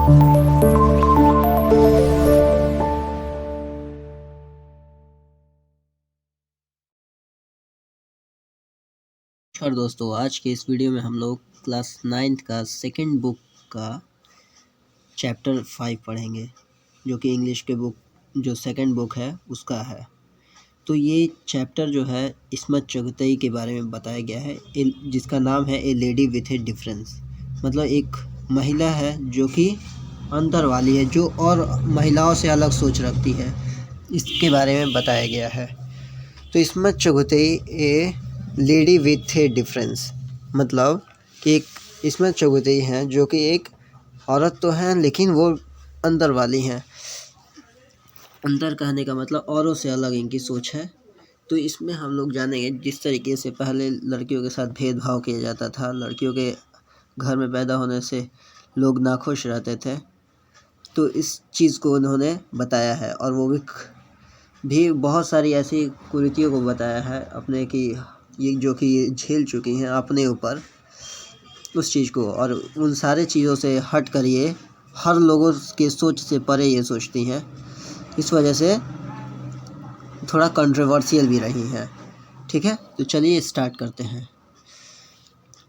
और दोस्तों, आज के इस वीडियो में हम लोग क्लास 9th का सेकंड बुक का चैप्टर 5 पढ़ेंगे, जो कि इंग्लिश के बुक जो सेकंड बुक है उसका है। तो ये चैप्टर जो है इस्मत चुगतई के बारे में बताया गया है, जिसका नाम है ए लेडी विथ ए डिफरेंस। मतलब एक महिला है जो कि अंतर वाली है, जो और महिलाओं से अलग सोच रखती है, इसके बारे में बताया गया है। तो Ismat Chughtai a lady with a difference, मतलब कि एक इस्मत चुगतई हैं जो कि एक औरत तो हैं लेकिन वो अंदर वाली हैं। अंदर कहने का मतलब औरों से अलग इनकी सोच है। तो इसमें हम लोग जानेंगे जिस तरीके से पहले लड़कियों के साथ भेदभाव किया जाता था, लड़कियों के घर में पैदा होने से लोग नाखुश रहते थे, तो इस चीज़ को उन्होंने बताया है। और वो भी बहुत सारी ऐसी कुरीतियों को बताया है अपने की, ये जो कि ये झेल चुकी हैं अपने ऊपर उस चीज़ को। और उन सारे चीज़ों से हट कर ये हर लोगों के सोच से परे ये सोचती हैं, इस वजह से थोड़ा कंट्रोवर्शियल भी रही हैं। ठीक है, तो चलिए स्टार्ट करते हैं।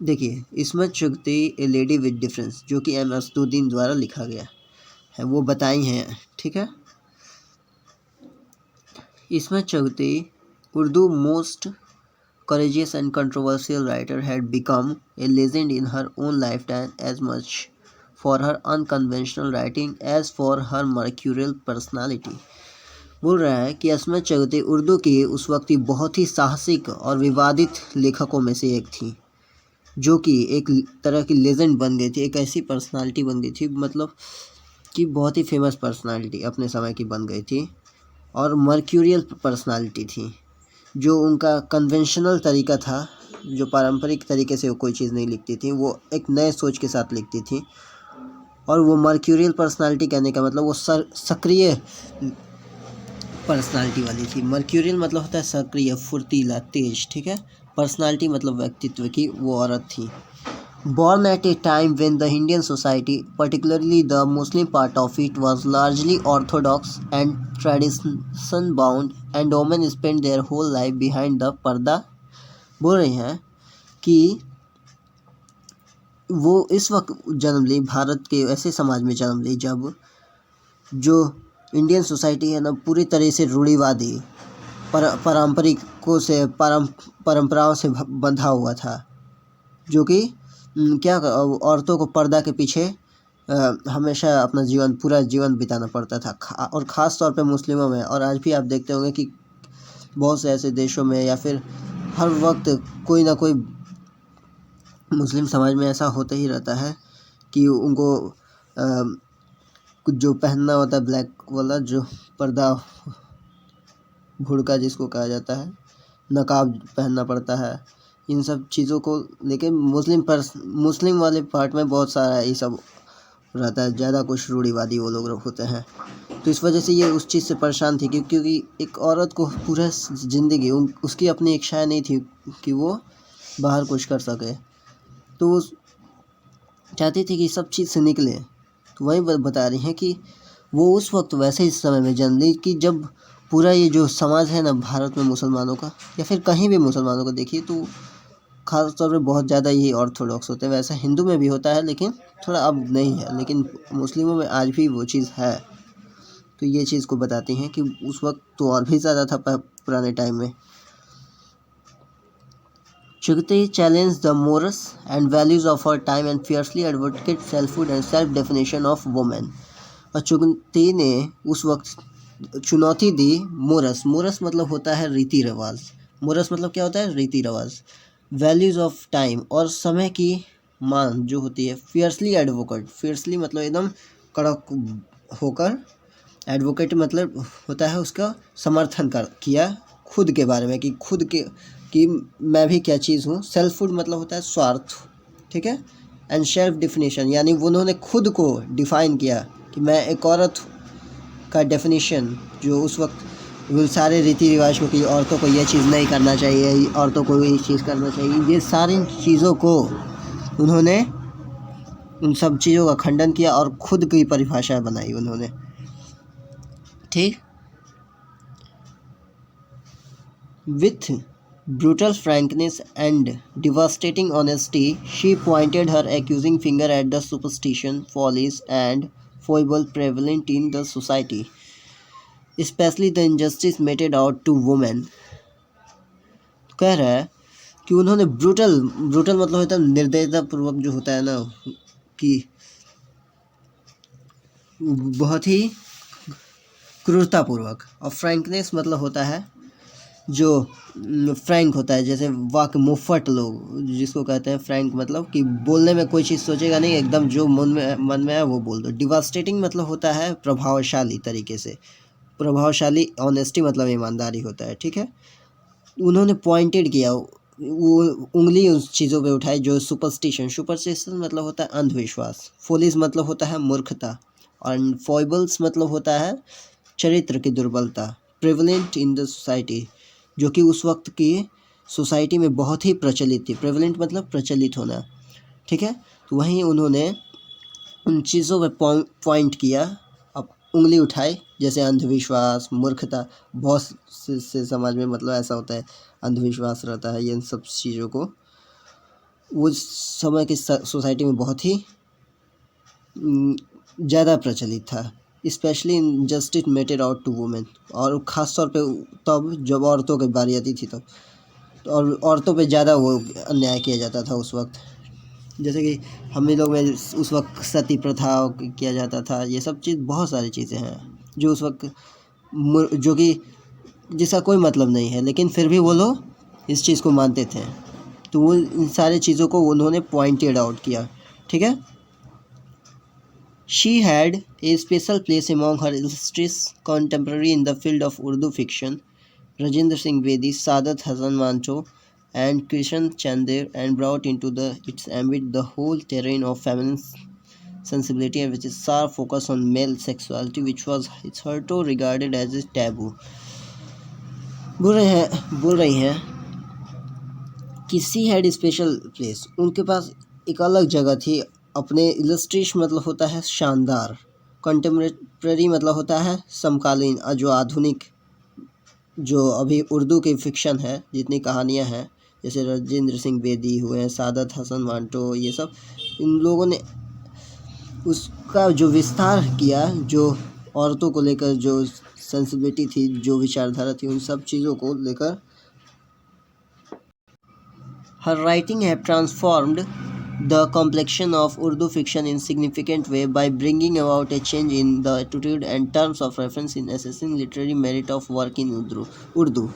देखिए, इस्मत Chughtai a lady with difference, जो कि एम असदुद्दीन द्वारा लिखा गया है, वो बताई हैं। ठीक है, Ismat Chughtai Urdu most courageous and controversial writer had become a legend in her own lifetime, as much for her unconventional writing as for her mercurial personality। बोल रहा है कि इस्मत चुगतई उर्दू की उस वक्त की बहुत ही साहसिक और विवादित लेखकों में से एक थी, जो कि एक तरह की लेजेंड बन गई थी, एक ऐसी पर्सनालिटी बन गई थी, मतलब कि बहुत ही फेमस पर्सनालिटी अपने समय की बन गई थी, और मर्क्यूरियल पर्सनालिटी थी। जो उनका कन्वेंशनल तरीका था, जो पारंपरिक तरीके से वो कोई चीज़ नहीं लिखती थी, वो एक नए सोच के साथ लिखती थी। और वो मर्क्यूरियल पर्सनालिटी कहने का मतलब वो सक्रिय पर्सनालिटी वाली थी। मर्क्यूरियल मतलब होता है सक्रिय, फुर्तीला, तेज। ठीक है, पर्सनालिटी मतलब व्यक्तित्व की वो औरत थी। Born at a time when the Indian society, particularly the Muslim part of it, was largely orthodox and tradition bound, and women spent their whole life behind the पर्दा। बोल रहे हैं कि वो इस वक्त जन्म ली, भारत के ऐसे समाज में जन्म ली जब जो इंडियन सोसाइटी है ना, पूरी तरह से रूढ़िवादी पारंपरिकों से परंपराओं से बंधा हुआ था, जो कि क्या औरतों को पर्दा के पीछे हमेशा अपना पूरा जीवन बिताना पड़ता था। और ख़ास तौर पे मुस्लिमों में, और आज भी आप देखते होंगे कि बहुत से ऐसे देशों में या फिर हर वक्त कोई ना कोई मुस्लिम समाज में ऐसा होता ही रहता है कि उनको कुछ जो पहनना होता है ब्लैक वाला जो पर्दा, बुर्का जिसको कहा जाता है, नकाब पहनना पड़ता है। इन सब चीज़ों को लेके मुस्लिम वाले पार्ट में बहुत सारा ये सब रहता है, ज़्यादा कुछ रूढ़िवादी वो लोग होते हैं। तो इस वजह से ये उस चीज़ से परेशान थी, क्योंकि एक औरत को पूरा ज़िंदगी उसकी अपनी इच्छाएं नहीं थी कि वो बाहर कुछ कर सके, तो वो चाहती थी कि सब चीज़ से निकले। तो वही बता रही हैं कि वो उस वक्त वैसे इस समय में जन्म ली कि जब पूरा ये जो समाज है ना भारत में मुसलमानों का, या फिर कहीं भी मुसलमानों को देखिए तो ख़ास तौर पे बहुत ज़्यादा ये ऑर्थोडॉक्स होते हैं। वैसे हिंदू में भी होता है लेकिन थोड़ा अब नहीं है, लेकिन मुस्लिमों में आज भी वो चीज़ है। तो ये चीज़ को बताती हैं कि उस वक्त तो और भी ज़्यादा था पुराने टाइम में। Chughtai challenge the morals and values of her time and fiercely advocate selfhood and self definition of women. और चुगतई ने उस वक्त चुनौती दी मोरस मतलब होता है रीति रिवाज। मोरस मतलब क्या होता है? रीति रिवाज। वैल्यूज़ ऑफ टाइम और समय की मान जो होती है। फियर्सली एडवोकेट, फियर्सली मतलब एकदम कड़क होकर, एडवोकेट मतलब होता है उसका समर्थन किया खुद के बारे में, कि खुद के कि मैं भी क्या चीज़ हूँ। सेल्फहुड मतलब होता है स्वार्थ। ठीक है, एंड सेल्फ डिफिनेशन यानी उन्होंने खुद को डिफाइन किया कि मैं एक औरत का डेफिनेशन, जो उस वक्त वो सारे रीति रिवाज को कि औरतों को ये चीज़ नहीं करना चाहिए, औरतों को ये चीज़ करना चाहिए, ये सारी चीज़ों को उन्होंने उन सब चीज़ों का खंडन किया और खुद की परिभाषा बनाई उन्होंने। ठीक। With brutal frankness and devastating honesty, she pointed her accusing finger at the superstition, follies, and foible prevalent in the society, especially the injustice meted out to women. कह रहा है कि उन्होंने ब्रूटल ब्रूटल मतलब होता है निर्दयता पूर्वक, जो होता है ना कि बहुत ही क्रूरतापूर्वक, और फ्रैंकनेस मतलब होता है जो फ्रैंक होता है, जैसे वाक मुफ्फट लोग जिसको कहते हैं फ्रैंक, मतलब कि बोलने में कोई चीज़ सोचेगा नहीं, एकदम जो मन में है वो बोल दो। डिवास्टेटिंग मतलब होता है प्रभावशाली तरीके से, प्रभावशाली, ऑनेस्टी मतलब ईमानदारी होता है। ठीक है। उन्होंने पॉइंटेड किया, वो उंगली उस चीज़ों पे उठाई जो सुपरस्टिशन मतलब होता है अंधविश्वास, फोलिस मतलब होता है मूर्खता, और फॉइबल्स मतलब होता है चरित्र की दुर्बलता, प्रेवलेंट इन द सोसाइटी, जो कि उस वक्त की सोसाइटी में बहुत ही प्रचलित थी। प्रेवलेंट मतलब प्रचलित होना। ठीक है। तो वहीं उन्होंने उन चीज़ों पे पॉइंट किया, अब उंगली उठाई, जैसे अंधविश्वास, मूर्खता, बहुत से समाज में मतलब ऐसा होता है, अंधविश्वास रहता है, ये सब चीज़ों को उस समय की सोसाइटी में बहुत ही ज़्यादा प्रचलित था। Specially in justice meted out to women, और ख़ास तौर पे तब जब औरतों की बारी आती थी तब, और औरतों पे ज़्यादा वो अन्याय किया जाता था उस वक्त। जैसे कि हम ही लोग में उस वक्त सती प्रथा किया जाता था, ये सब चीज़, बहुत सारी चीज़ें हैं जो उस वक्त जो कि जिसका कोई मतलब नहीं है, लेकिन फिर भी वो लोग इस चीज़ को मानते थे। तो वो इन सारी चीज़ों को उन्होंने पॉइंटेड आउट किया। ठीक है। She had a special place among her illustrious contemporary in the field of Urdu fiction, Rajendra Singh Bedi, Saadat Hasan Mancho, and Krishan Chandler, and brought into its ambit the whole terrain of feminine sensibility, and which is sharp focus on male sexuality, which was hitherto regarded as a taboo. बोल रही हैं कि she had special place, उनके पास एक अलग जगह थी अपने इलस्ट्रेश मतलब होता है शानदार, कंटेम्प्रेरी मतलब होता है समकालीन, जो आधुनिक, जो अभी उर्दू की फिक्शन है, जितनी कहानियां हैं, जैसे राजेंद्र सिंह बेदी हुए हैं, सादत हसन मांटो, ये सब, इन लोगों ने उसका जो विस्तार किया, जो औरतों को लेकर जो सेंसिबिलिटी थी, जो विचारधारा थी, उन सब चीज़ों को लेकर her writing have transformed the complexion of Urdu fiction in significant way by bringing about a change in the attitude and terms of reference in assessing literary merit of work in Urdu।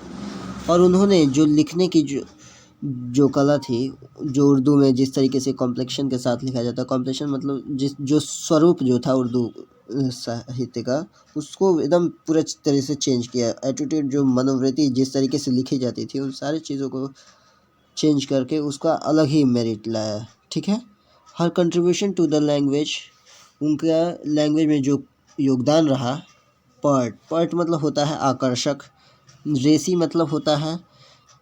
और उन्होंने जो लिखने की जो कला थी, जो उर्दू में जिस तरीके से कॉम्प्लेक्शन के साथ लिखा जाता है, कॉम्प्लेक्शन मतलब जो स्वरूप जो था उर्दू साहित्य का, उसको एकदम पूरे तरह से चेंज किया। एटीट्यूड, जो मनोवृत्ति जिस तरीके से लिखी जाती थी, उन सारी चीज़ों को चेंज करके उसका अलग ही मेरिट लाया। ठीक है। हर कंट्रीब्यूशन टू द लैंग्वेज, उनका लैंग्वेज में जो योगदान रहा, पर्ट मतलब होता है आकर्षक, रेसी मतलब होता है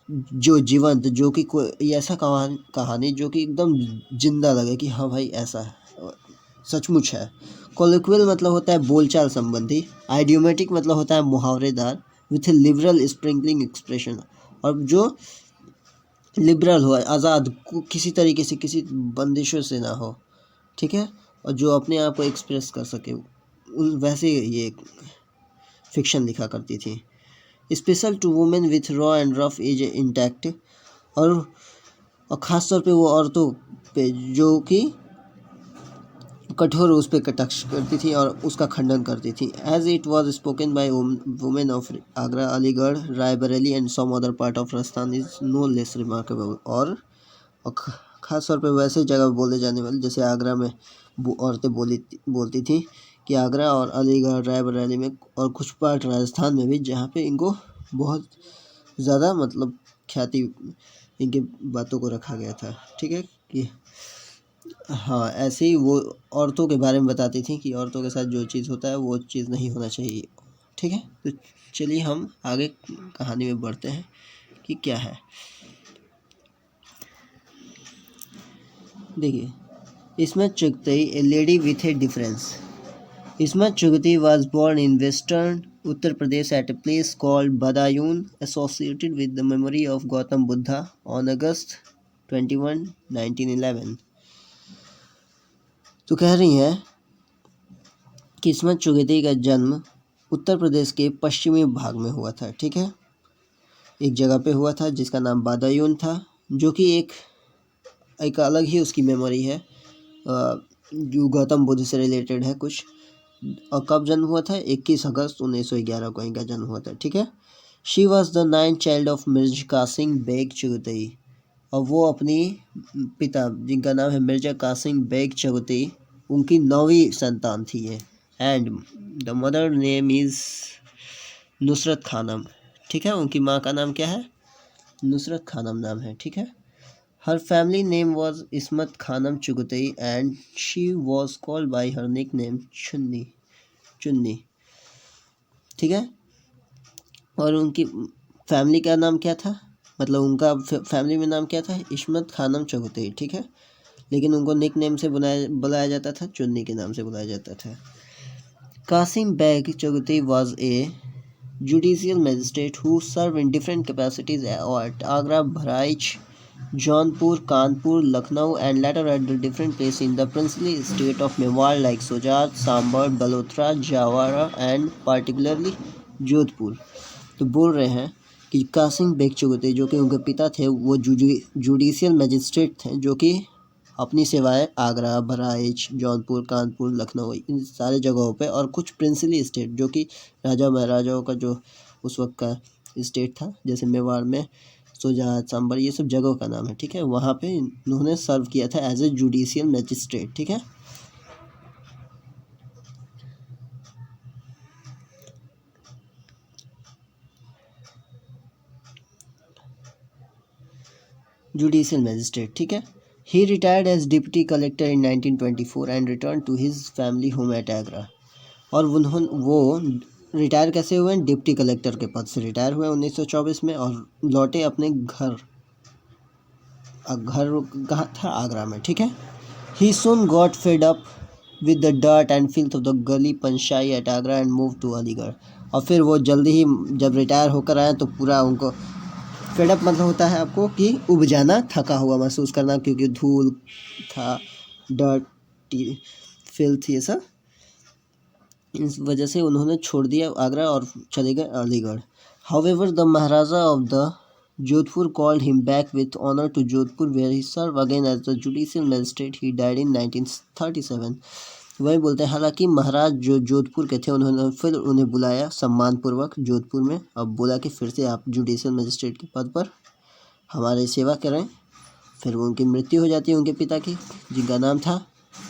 जो जीवंत, जो कि कोई ऐसा कहानी जो कि एकदम जिंदा लगे कि हाँ भाई ऐसा है, सचमुच है। कोलिक्वियल मतलब होता है बोलचाल संबंधी, आइडियोमेटिक मतलब होता है मुहावरेदार, विथ लिबरल स्प्रिंकलिंग एक्सप्रेशन, और जो लिबरल हो, आज़ाद, किसी तरीके से किसी बंदिशों से ना हो। ठीक है। और जो अपने आप को एक्सप्रेस कर सके, वैसे ये फिक्शन लिखा करती थी। Special to women with raw and rough edge intact, और ख़ास तौर पे वो औरतों पे जो कि कठोर उस पर कटाक्ष करती थी और उसका खंडन करती थी। As it was spoken by women of Agra, Aligarh, Raebareli and some other part of Rajasthan is no less remarkable. और ख़ास तौर पे वैसे जगह बोले जाने वाले, जैसे आगरा में औरतें बोलती थी कि आगरा और अलीगढ़, रायबरेली में, और कुछ पार्ट राजस्थान में भी, जहाँ पे इनको बहुत ज़्यादा मतलब ख्याति, इनकी बातों को रखा गया था। ठीक है। कि हाँ, ऐसे ही वो औरतों के बारे में बताती थी कि औरतों के साथ जो चीज़ होता है वो चीज़ नहीं होना चाहिए। ठीक है। तो चलिए हम आगे कहानी में बढ़ते हैं कि क्या है। देखिए, Ismat Chugtai, a lady with a difference. Ismat Chugtai was born in western Uttar Pradesh at a place called Badayun, associated with the memory of Gautam Buddha on August 21, 1911. तो कह रही हैं कि इसमत चुगती का जन्म उत्तर प्रदेश के पश्चिमी भाग में हुआ था। ठीक है, एक जगह पे हुआ था जिसका नाम बादायून था, जो कि एक अलग ही उसकी मेमोरी है, जो गौतम बुद्ध से रिलेटेड है कुछ। और कब जन्म हुआ था? 21 अगस्त 1911 को इनका जन्म हुआ था। ठीक है। She was the 9th child of Mirza Qasim Beg Chughtai, और वो अपनी पिता जिनका नाम है मिर्जा कासिम बेग चुगतई, उनकी 9वीं संतान थी ये। And the mother name is Nusrat Khanam. ठीक है, उनकी माँ का नाम क्या है? नुसरत खानम नाम है। ठीक है। Her family name was Ismat Khanam Chughtai and she was called by her nickname Chunni. ठीक है। और उनकी फैमिली का नाम क्या था? मतलब उनका फैमिली में नाम क्या था? इसमत खानम चुगतई। ठीक है, लेकिन उनको निक नेम से बुलाया जाता था, चुन्नी के नाम से बुलाया जाता था। Qasim Beg Chughtai was a judicial magistrate who served in different capacities at Agra, Bharaich, Jaunpur, Kanpur, Lucknow, and later at the different places in the princely state of Mewar like Sojat, Sambar, Balotra, Jawara, and particularly Jodhpur. तो बोल रहे हैं कि Qasim Beg Chagatai, जो कि उनके पिता थे, वो जुडिशियल मैजिस्ट्रेट थे, जो कि अपनी सेवाएं आगरा, बहराइच, जौनपुर, कानपुर, लखनऊ, इन सारे जगहों पे, और कुछ प्रिंसली स्टेट जो कि राजा महाराजाओं का जो उस वक्त का स्टेट था, जैसे मेवाड़ में सोजात, सांबर, ये सब जगहों का नाम है। ठीक है, वहाँ पे इन्होंने सर्व किया था एज ए जुडिशियल मैजिस्ट्रेट। ठीक है। Judicial magistrate. ठीक है। He retired as deputy collector in 1924 and returned to his family home at Agra. और वो रिटायर कैसे हुए? डिप्टी कलेक्टर के पद से रिटायर हुए 1924 में, और लौटे अपने घर कहाँ था? आगरा में। ठीक है। He soon got fed up with the dirt and filth of the गली पंशाई at Agra and moved to Aligarh. और फिर वो जल्दी ही जब रिटायर होकर आए तो पूरा उनको फेडअप मतलब होता है आपको कि उब जाना, थका हुआ महसूस करना, क्योंकि धूल था, डर्ट, फिल्थ, ये सब, इस वजह से उन्होंने छोड़ दिया आगरा और चले गए Aligarh. However the Maharaja of the Jodhpur called him back with honour to Jodhpur where he serve again as the judicial magistrate. He died in 1937। वही बोलते हैं, हालांकि महाराज जो जोधपुर के थे, उन्होंने फिर उन्हें बुलाया सम्मानपूर्वक जोधपुर में, अब बोला कि फिर से आप जुडिशियल मजिस्ट्रेट के पद पर हमारी सेवा करें। फिर उनकी मृत्यु हो जाती है, उनके पिता की, जिनका नाम था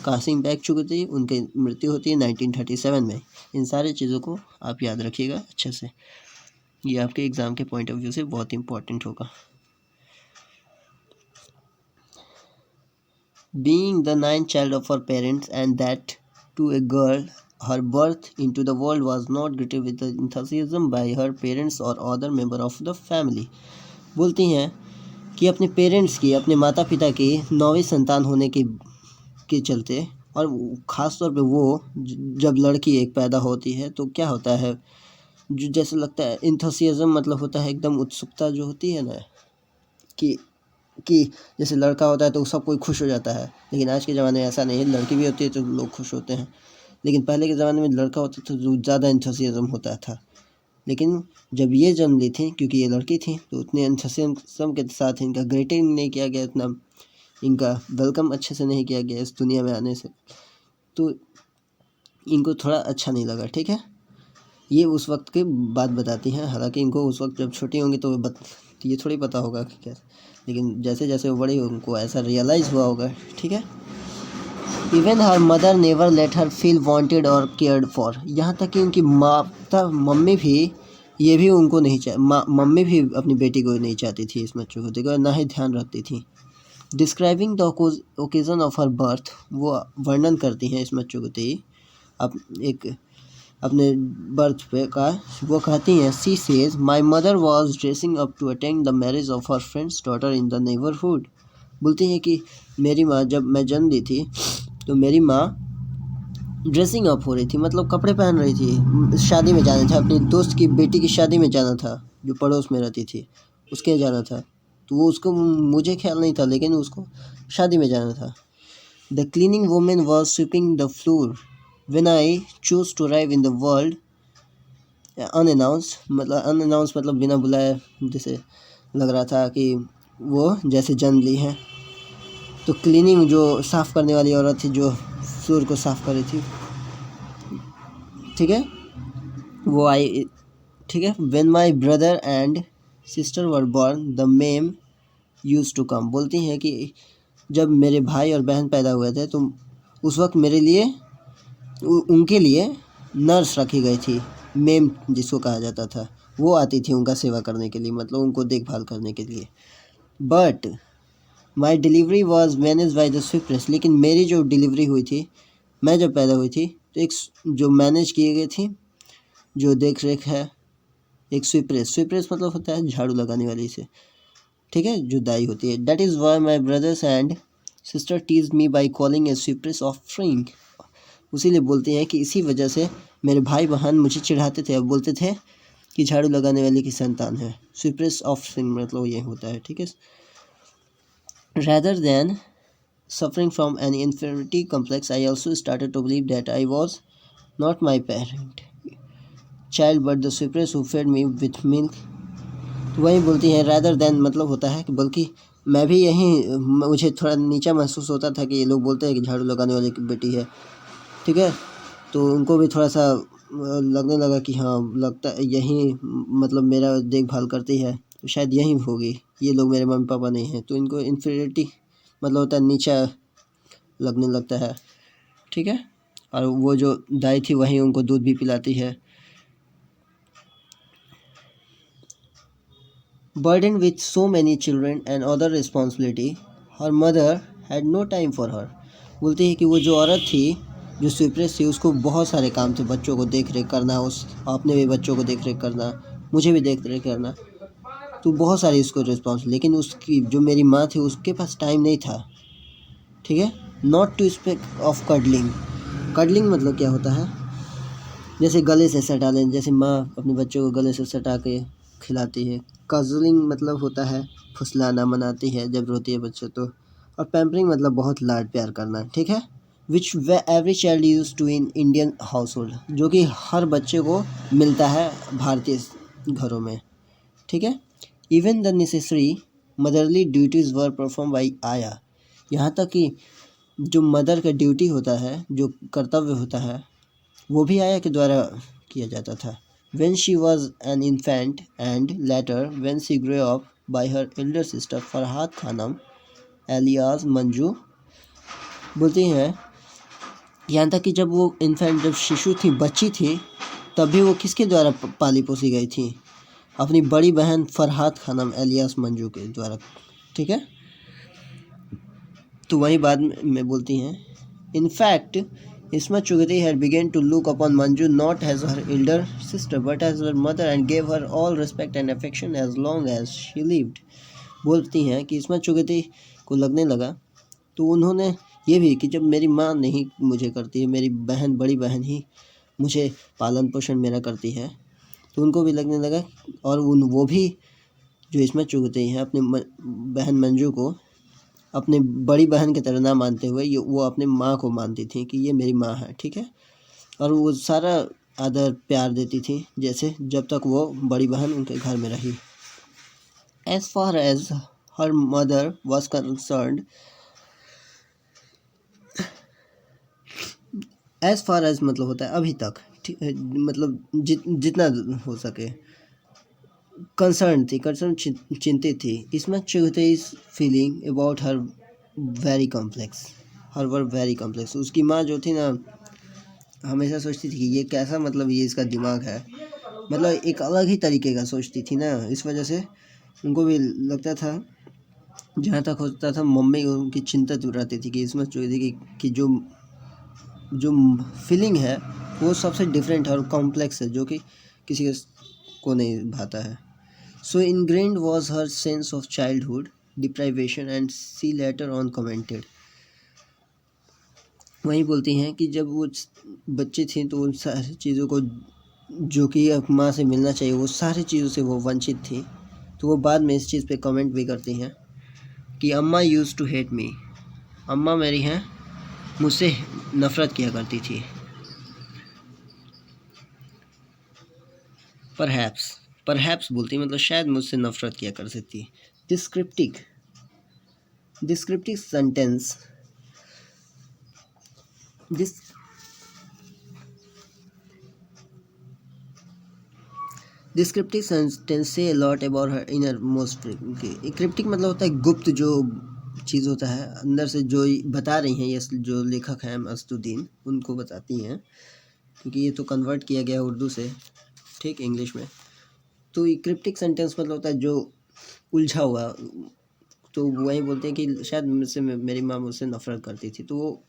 कासिम बेग चुगतई। उनकी मृत्यु होती है 1937 में। इन सारी चीज़ों को आप याद रखिएगा अच्छे से, ये आपके एग्ज़ाम के पॉइंट ऑफ व्यू से बहुत इम्पोर्टेंट होगा। Being the 9th child of her parents, and that to a girl, her birth into the world was not greeted with enthusiasm by her parents or other member of the family। बोलती हैं कि अपने parents की, अपने माता पिता की 9वीं संतान होने के चलते, और ख़ास तौर पे वो जब लड़की एक पैदा होती है तो क्या होता है, जो जैसे लगता है इंथुसियाज्म, मतलब होता है एकदम उत्सुकता जो होती है ना, कि जैसे लड़का होता है तो सब कोई खुश हो जाता है, लेकिन आज के ज़माने में ऐसा नहीं है। लड़की भी होती है तो लोग खुश होते हैं, लेकिन पहले के ज़माने में लड़का होता था तो ज़्यादा एंथुसियाज्म होता था। लेकिन जब ये जन्म ली थी, क्योंकि ये लड़की थी, तो उतने एंथुसियाज्म के साथ इनका ग्रीटिंग नहीं किया गया, इतना इनका वेलकम अच्छे से नहीं किया गया इस दुनिया में आने से, तो इनको थोड़ा अच्छा नहीं लगा। ठीक है, ये उस वक्त की बात बताती हैं। हालांकि इनको उस वक्त जब छोटी होंगी तो ये थोड़ी पता होगा कि क्या, लेकिन जैसे जैसे वो बड़ी उनको ऐसा रियलाइज़ हुआ होगा। ठीक है। Even her mother never let her feel wanted और केयर्ड फॉर। यहाँ तक कि उनकी मम्मी भी ये भी उनको नहीं मम्मी भी अपनी बेटी को नहीं चाहती थी, इस बच्चों को देखो, ना ही ध्यान रखती थी। Describing the occasion of her birth, वो वर्णन करती हैं इस बच्चों को अपने बर्थ पे का, वो कहती हैं, she says my mother was dressing up to attend the marriage of her friend's daughter in the neighbourhood. बोलती हैं कि मेरी माँ, जब मैं जन्म ली थी तो मेरी माँ ड्रेसिंग अप हो रही थी, मतलब कपड़े पहन रही थी, शादी में जाना था, अपनी दोस्त की बेटी की शादी में जाना था जो पड़ोस में रहती थी, उसके यहाँ जाना था। तो वो उसको, मुझे ख्याल नहीं था, लेकिन उसको शादी में जाना था। The cleaning women was sweeping the floor when I choose to arrive in the world unannounce मतलब बिना बुलाए, जैसे लग रहा था कि वो जैसे जन्म ली है। तो क्लीनिंग, जो साफ़ करने वाली औरत थी जो फ्लोर को साफ़ कर रही थी, ठीक है, वो आई, ठीक है। When my brother and sister were born the mem use to come. बोलती हैं कि जब मेरे भाई और बहन पैदा हुए थे तो उस वक्त मेरे लिए, उनके लिए नर्स रखी गई थी, मेम जिसको कहा जाता था। वो आती थी उनका सेवा करने के लिए, मतलब उनको देखभाल करने के लिए। But my delivery was manage by the sweeperess. लेकिन मेरी जो डिलीवरी हुई थी, मैं जब पैदा हुई थी, तो एक जो मैनेज किए गए थी, जो देख रेख है, एक स्वीपरेस। स्वीपरेस मतलब होता है झाड़ू लगाने वाली से, ठीक है, जो दाई होती है। That is why my brothers and sister tease me by calling a sweeperess offering. उसीलिए बोलते हैं कि इसी वजह से मेरे भाई बहन मुझे चिढ़ाते थे, अब बोलते थे कि झाड़ू लगाने वाले की संतान है। स्वीपरेस ऑफरिंग मतलब ये होता है, ठीक है। Rather than suffering from an inferiority complex, I also started to believe that I was not my parent child but the sweepers who fed me with milk. तो वही बोलती हैं rather than मतलब होता है कि बल्कि मैं भी यही, मुझे थोड़ा नीचा महसूस होता था कि ये लोग बोलते हैं कि झाड़ू लगाने वाले की बेटी है, ठीक है। तो उनको भी थोड़ा सा लगने लगा कि हाँ, लगता है यही, मतलब मेरा देखभाल करती है तो शायद यही होगी, ये लोग मेरे मम्मी पापा नहीं हैं। तो इनको इन्फीरियरिटी मतलब होता है नीचा लगने लगता है, ठीक है। और वो जो दाई थी वही उनको दूध भी पिलाती है। Burden with so many children and other responsibility her mother had no time for her. बोलती है कि वो जो औरत थी, जो स्वीपरेस थी, उसको बहुत सारे काम थे, बच्चों को देख रेख करना, उस अपने भी बच्चों को देख रेख करना, मुझे भी देख रेख करना, तो बहुत सारी उसको रिस्पॉन्सिबिलिटी। लेकिन उसकी जो मेरी माँ थी उसके पास टाइम नहीं था, ठीक है। Not to speak of cuddling. Cuddling मतलब क्या होता है, जैसे गले से सटा लें, जैसे माँ अपने बच्चों को गले से सटा के खिलाती है। कजलिंग मतलब होता है फुसलाना, मनाती है जब रोती है बच्चे तो। और पैम्परिंग मतलब बहुत लाड प्यार करना, ठीक है। Which every child use to in Indian household, जो कि हर बच्चे को मिलता है भारतीय घरों में, ठीक है। Even the necessary motherly duties were perform by आया। यहाँ तक कि जो मदर का ड्यूटी होता है, जो कर्तव्य होता है, वो भी आया के द्वारा किया जाता था। When she was an infant and later when she grew up by her elder sister Farhad Khanam alias Manju. बोलती हैं यहाँ तक कि जब वो इन्फेंट, जब शिशु थी, बच्ची थी, तभी वो किसके द्वारा पाली पोसी गई थी, अपनी बड़ी बहन फरहाद खानम एलियास मंजू के द्वारा, ठीक है। तो वही बाद में बोलती हैं, in fact Isma Chugati had begun to look upon Manju not as her elder sister but as her mother and gave her all respect and affection as long as she lived। बोलती हैं कि इस्मा चुगती को लगने लगा, तो उन्होंने ये भी कि जब मेरी माँ नहीं मुझे करती है, मेरी बहन, बड़ी बहन ही मुझे पालन पोषण मेरा करती है, तो उनको भी लगने लगा। और वो भी जो इस्मा चुगती हैं अपनी बहन मंजू को अपनी बड़ी बहन की तरह ना मानते हुए वो अपने माँ को मानती थी कि ये मेरी माँ है, ठीक है। और वो सारा आदर प्यार देती थी जैसे जब तक वो बड़ी बहन उनके घर में रही। As far as her mother was concerned, as far as मतलब होता है अभी तक, ठीक है, मतलब जितना हो सके। कंसर्न थी, कंसर्न चिंतित थी। इसमें Chughtai's feeling about her very complex, her were very complex. उसकी माँ जो थी ना, हमेशा सोचती थी कि ये कैसा, मतलब ये इसका दिमाग है, मतलब एक अलग ही तरीके का सोचती थी ना। इस वजह से उनको भी लगता था, जहाँ तक होता था मम्मी उनकी चिंतित रहती थी कि इसमें चुगती की जो फीलिंग है वो सबसे डिफरेंट है और कॉम्प्लेक्स है, जो कि किसी को नहीं भाता है। So ingrained was her sense of childhood deprivation and she later on commented. वहीं बोलती हैं कि जब वो बच्चे थे तो उन सारी चीज़ों को जो कि माँ से मिलना चाहिए वो सारी चीज़ों से वो वंचित थी। तो वो बाद में इस चीज़ पे कमेंट भी करती हैं कि अम्मा यूज़ टू हेट मी, अम्मा मेरी हैं मुझसे नफ़रत किया करती थी। परहैप्स बोलती मतलब शायद मुझसे नफ़रत किया करती थी। डिस्क्रिप्टिव सेंटेंस डिस्क्रिप्टिव सेंटेंस से lot about her inner most. Cryptic मतलब होता है गुप्त जो चीज़ होता है अंदर से जो बता रही हैं ये जो लेखक हैं मस्तुद्दीन उनको बताती हैं, क्योंकि ये तो कन्वर्ट किया गया उर्दू से, ठीक, इंग्लिश में। तो ये क्रिप्टिक सेंटेंस मतलब होता है जो उलझा हुआ। तो वही बोलते हैं कि शायद मुझसे मेरी माँ मुझसे नफ़रत करती थी। तो वो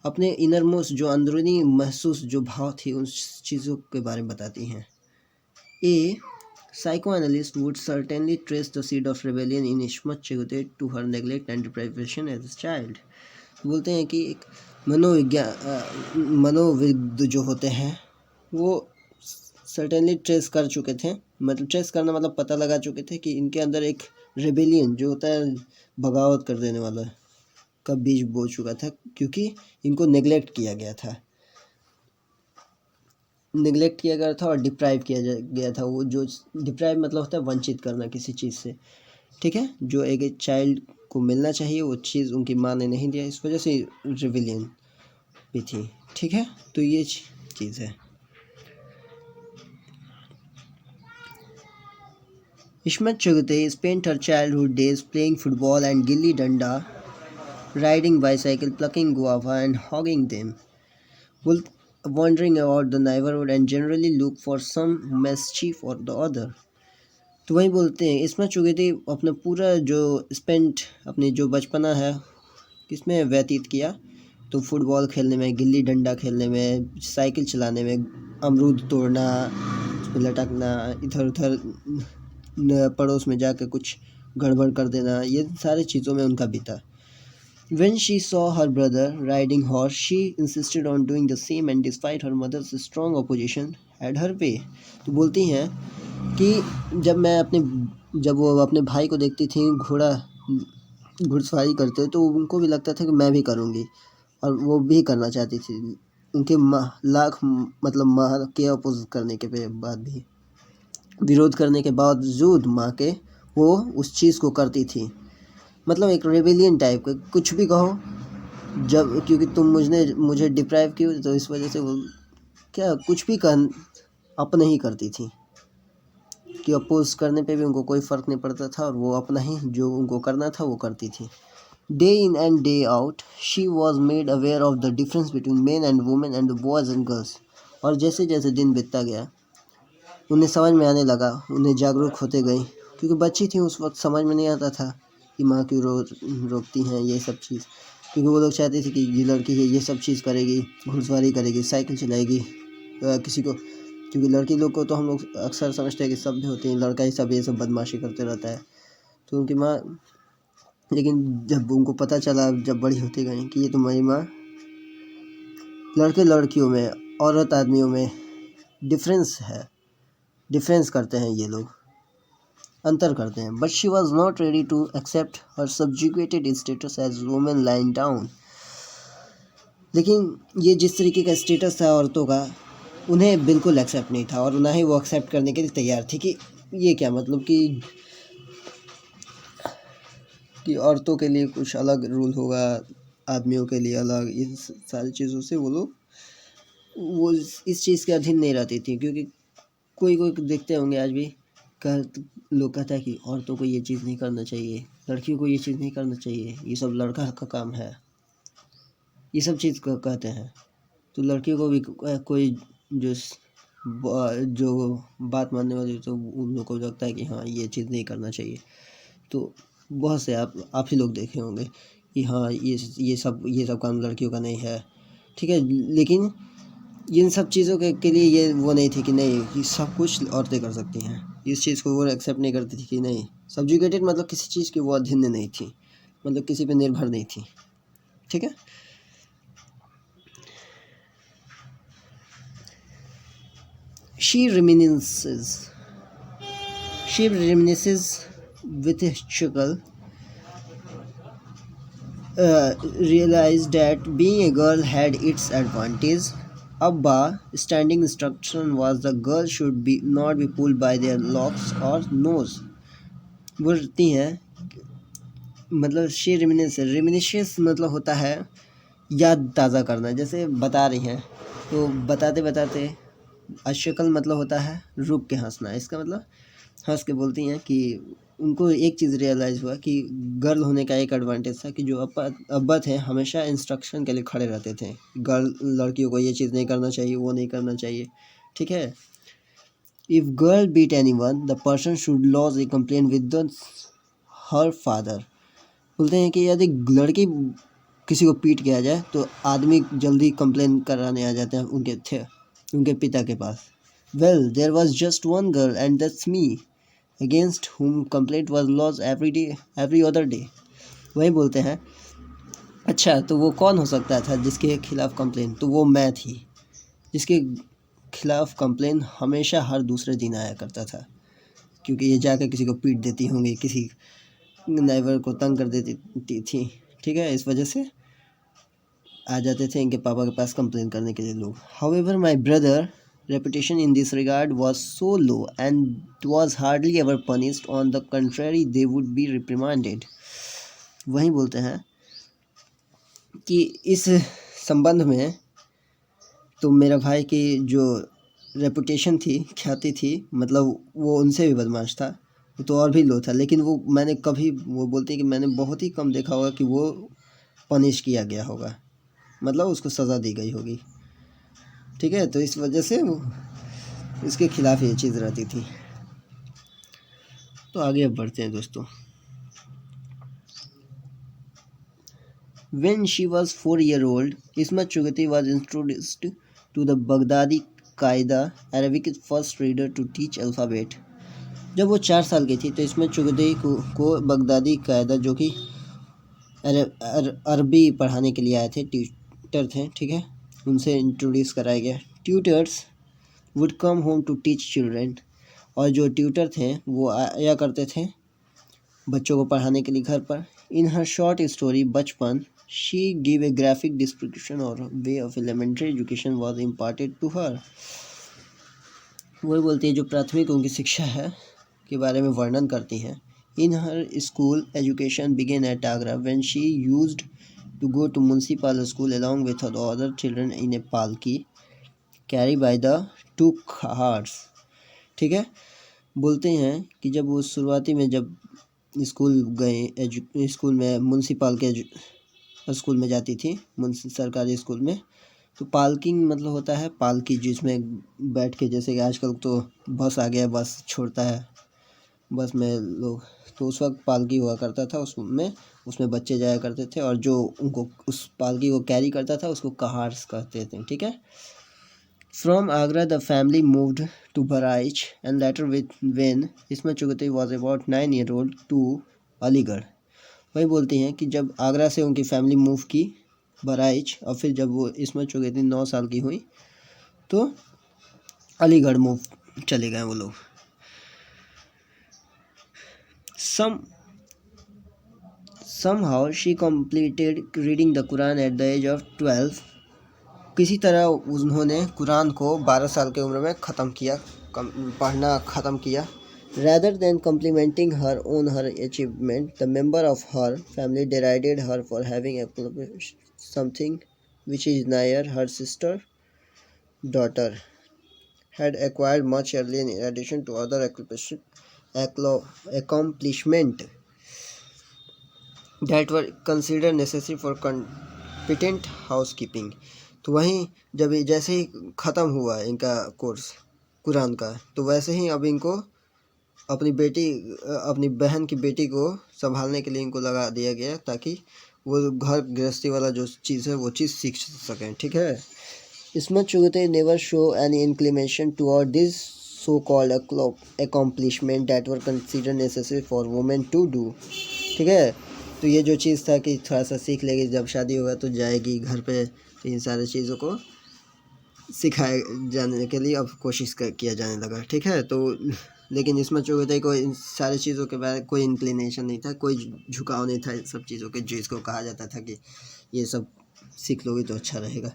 अपने इनर मोस्ट जो अंदरूनी महसूस जो भाव थी उन चीज़ों के बारे में बताती हैं। A psychoanalyst would certainly trace the seed of rebellion in Ishmat Chegute to her neglect and deprivation as a child. बोलते हैं कि एक मनोविद जो होते हैं वो सर्टेनली ट्रेस कर चुके थे, मतलब ट्रेस करना मतलब पता लगा चुके थे कि इनके अंदर एक रेबेलियन जो होता है बगावत कर देने वाला का बीज बो चुका था, क्योंकि इनको नेग्लेक्ट किया गया था और डिप्राइव किया गया था। वो जो डिप्राइव मतलब होता है वंचित करना किसी चीज़ से, ठीक है, जो एक चाइल्ड को मिलना चाहिए वो चीज़ उनकी माँ ने नहीं दिया, इस वजह से रिविलियन भी थी, ठीक है। तो ये चीज़ है। इस्मत चुगते spent her childhood days playing football and gilli danda, riding bicycle, plucking guava and hogging them, wandering about the neighborhood and generally look for some mischief or the other. तो वही बोलते हैं इसमें चुगती अपना पूरा जो अपनी जो बचपना है किसमें व्यतीत किया, तो फुटबॉल खेलने में, गिल्ली डंडा खेलने में, साइकिल चलाने में, अमरूद तोड़ना, उसमें लटकना, इधर उधर पड़ोस में जाकर कुछ गड़बड़ कर देना, ये सारी चीज़ों में उनका बीता। When she saw her brother riding horse, she insisted on doing the same and despite her mother's strong opposition, had her way. तो बोलती हैं कि जब वो अपने भाई को देखती थी घुड़सवारी करते तो उनको भी लगता था कि मैं भी करूँगी, और वो भी करना चाहती थी। उनके लाख मतलब माँ के अपोज करने के बाद भी, विरोध करने के बावजूद माँ के, वो उस चीज़ को करती थी। मतलब एक रेबेलियन टाइप का, कुछ भी कहो, जब क्योंकि तुम मुझे डिप्राइव की तो इस वजह से वो क्या कुछ भी अपना ही करती थी, कि अपोज करने पे भी उनको कोई फ़र्क नहीं पड़ता था, और वो अपना ही जो उनको करना था वो करती थी। Day in and day out she was made aware of the difference between main and women and the boys and girls. और जैसे जैसे दिन बीतता गया उन्हें समझ में आने लगा, उन्हें जागरूक होते गई, क्योंकि बच्ची थी उस वक्त, समझ में नहीं आता था कि माँ क्यों रोकती हैं ये सब चीज़, क्योंकि वो लोग चाहते थे कि ये लड़की है ये सब चीज़ करेगी, घुड़सवारी करेगी, साइकिल चलाएगी, किसी को, क्योंकि लड़की लोग को तो हम लोग अक्सर समझते हैं कि सब भी होते हैं, लड़का ही सब ये सब बदमाशी करते रहता है। तो उनकी माँ, लेकिन जब उनको पता चला, जब बड़ी होती गई कि ये तो मेरी माँ लड़के लड़कियों में, औरत आदमियों में डिफरेंस करते हैं, ये लोग अंतर करते हैं। But she was not ready to accept her subjugated status as women lying down. लेकिन ये जिस तरीके का स्टेटस था औरतों का, उन्हें बिल्कुल एक्सेप्ट नहीं था, और ना ही वो एक्सेप्ट करने के लिए तैयार थी कि ये क्या मतलब कि औरतों के लिए कुछ अलग रूल होगा, आदमियों के लिए अलग, इन सारी चीज़ों से वो इस चीज़ के अधीन नहीं रहती थी। क्योंकि कोई देखते होंगे आज भी लोग कहता है कि औरतों को ये चीज़ नहीं करना चाहिए, लड़कियों को ये चीज़ नहीं करना चाहिए, ये सब लड़का का काम है, ये सब चीज़ कहते हैं। तो लड़कियों को भी कोई जो बात मानने वाली, तो उन लोगों को लगता है कि हाँ ये चीज़ नहीं करना चाहिए। तो बहुत से आप ही लोग देखे होंगे कि हाँ ये सब काम लड़कियों का नहीं है, ठीक है। लेकिन इन सब चीज़ों के लिए ये वो नहीं थी कि नहीं, ये सब कुछ औरतें कर सकती हैं, इस चीज़ को वो एक्सेप्ट नहीं करती थी कि नहीं सब्जुगेटेड मतलब किसी चीज़ की वो अधीन नहीं थी, मतलब किसी पे निर्भर नहीं थी, ठीक है। She reminisces with a chuckle, realized that being a girl had its advantage. Abba standing instruction was the girl should be not be pulled by their locks or nose. बोलती हैं मतलब शी रिमिनिशियस मतलब होता है याद ताज़ा करना, जैसे बता रही हैं तो बताते बताते। अशकल मतलब होता है रुक के हंसना, इसका मतलब हंस के बोलती हैं कि उनको एक चीज़ रियलाइज़ हुआ कि गर्ल होने का एक एडवांटेज था कि जो अब्बा थे हमेशा इंस्ट्रक्शन के लिए खड़े रहते थे। गर्ल लड़कियों को ये चीज़ नहीं करना चाहिए, वो नहीं करना चाहिए, ठीक है। If girl beat anyone the person should lodge a complain with her father. बोलते हैं कि यदि लड़की किसी को पीट के आ जाए तो आदमी जल्दी कंप्लेन कराने आ जाते हैं उनके पिता के पास। Well there was just one girl and that's me against whom complaint was lodged every other day। वही बोलते हैं अच्छा तो वो कौन हो सकता था जिसके खिलाफ कंप्लेन, तो वो मैं थी जिसके खिलाफ कंप्लेन हमेशा हर दूसरे दिन आया करता था, क्योंकि ये जाकर किसी को पीट देती होंगी, किसी नेबर को तंग कर देती थी, ठीक है। इस वजह से आ जाते थे इनके पापा के पास कंप्लेन करने के लिए लोग। However my brother reputation in this regard was so low and was hardly ever punished. On the contrary, they would be reprimanded। वहीं बोलते हैं कि इस संबंध में तो मेरा भाई की जो रेपुटेशन थी, ख्याति थी, मतलब वो उनसे भी बदमाश था, वो तो और भी लो था, लेकिन वो मैंने कभी, वो बोलते हैं कि मैंने बहुत ही कम देखा होगा कि वो पनिश किया गया होगा, मतलब उसको सज़ा दी गई होगी, ठीक है। तो इस वजह से वो इसके खिलाफ ये चीज़ रहती थी। तो आगे अब बढ़ते हैं दोस्तों। When she was 4 years old, Ismat Chugati was introduced to the Baghdadi Qaida Arabic first reader to teach alphabet। जब वो 4 साल की थी तो इसमेत चुगती को बगदादी कायदा जो कि अरबी पढ़ाने के लिए आए थे, ट्यूटर थे, ठीक है, उनसे इंट्रोड्यूस कराया गया। Tutors would come home to teach children, और जो ट्यूटर थे वो आया करते थे बच्चों को पढ़ाने के लिए घर पर। In her short story Bachpan she give a graphic description और way of elementary education was imparted to her. वही बोलती है जो प्राथमिक उनकी शिक्षा है के बारे में वर्णन करती हैं। In her school education began at Agra when she used to go to municipal school along with other children in a palki carry by the 2 cars, ठीक है। बोलते हैं कि जब वो शुरुआती में जब स्कूल गए, स्कूल में म्यूनसिपल के स्कूल में जाती थी, सरकारी स्कूल में, तो पालकिंग मतलब होता है पालकी, जिसमें बैठ के, जैसे कि आजकल तो बस आ गया, बस छोड़ता है, बस में लोग, तो उस वक्त पालकी हुआ करता था, उसमें बच्चे जाया करते थे, और जो उनको उस पालकी को कैरी करता था उसको कहार्स कहते थे, ठीक है। From Agra, the family moved to Baraich and later when Ismat Chugati was about 9 years old to Aligarh. वही बोलती हैं कि जब आगरा से उनकी फैमिली मूव की बराइच, और फिर जब वो इसमत चुगती 9 साल की हुई तो अलीगढ़ मूव चले गए वो लोग। Somehow she completed reading the Quran at the age of 12। किसी तरह उन्होंने कुरान को 12 साल की उम्र में पढ़ना ख़त्म किया। Rather than complimenting her on her achievement, the member of her family derided her for having accomplished something which is neither her sister daughter had acquired much earlier in addition to other accomplishment that were considered necessary for competent housekeeping। तो वहीं जब जैसे ही ख़त्म हुआ इनका course Quran का, तो वैसे ही अब इनको अपनी बहन की बेटी को संभालने के लिए इनको लगा दिया गया, ताकि वो घर गृहस्थी वाला जो चीज़ है वो चीज़ सीख सकें, ठीक है। इसमें Chughtai never show any inclination toward this so called accomplishment that were considered necessary for women to do। ठीक है, तो ये जो चीज़ था कि थोड़ा सा सीख लेगी, जब शादी होगा तो जाएगी घर पे, तो इन सारी चीज़ों को सिखाए जाने के लिए अब कोशिश किया जाने लगा। ठीक है, तो लेकिन इसमें जो होता है कोई इन सारी चीज़ों के बारे कोई इंक्लिनेशन नहीं था, कोई झुकाव नहीं था इन सब चीज़ों के, जिसको कहा जाता था कि ये सब सीख लोगे तो अच्छा रहेगा,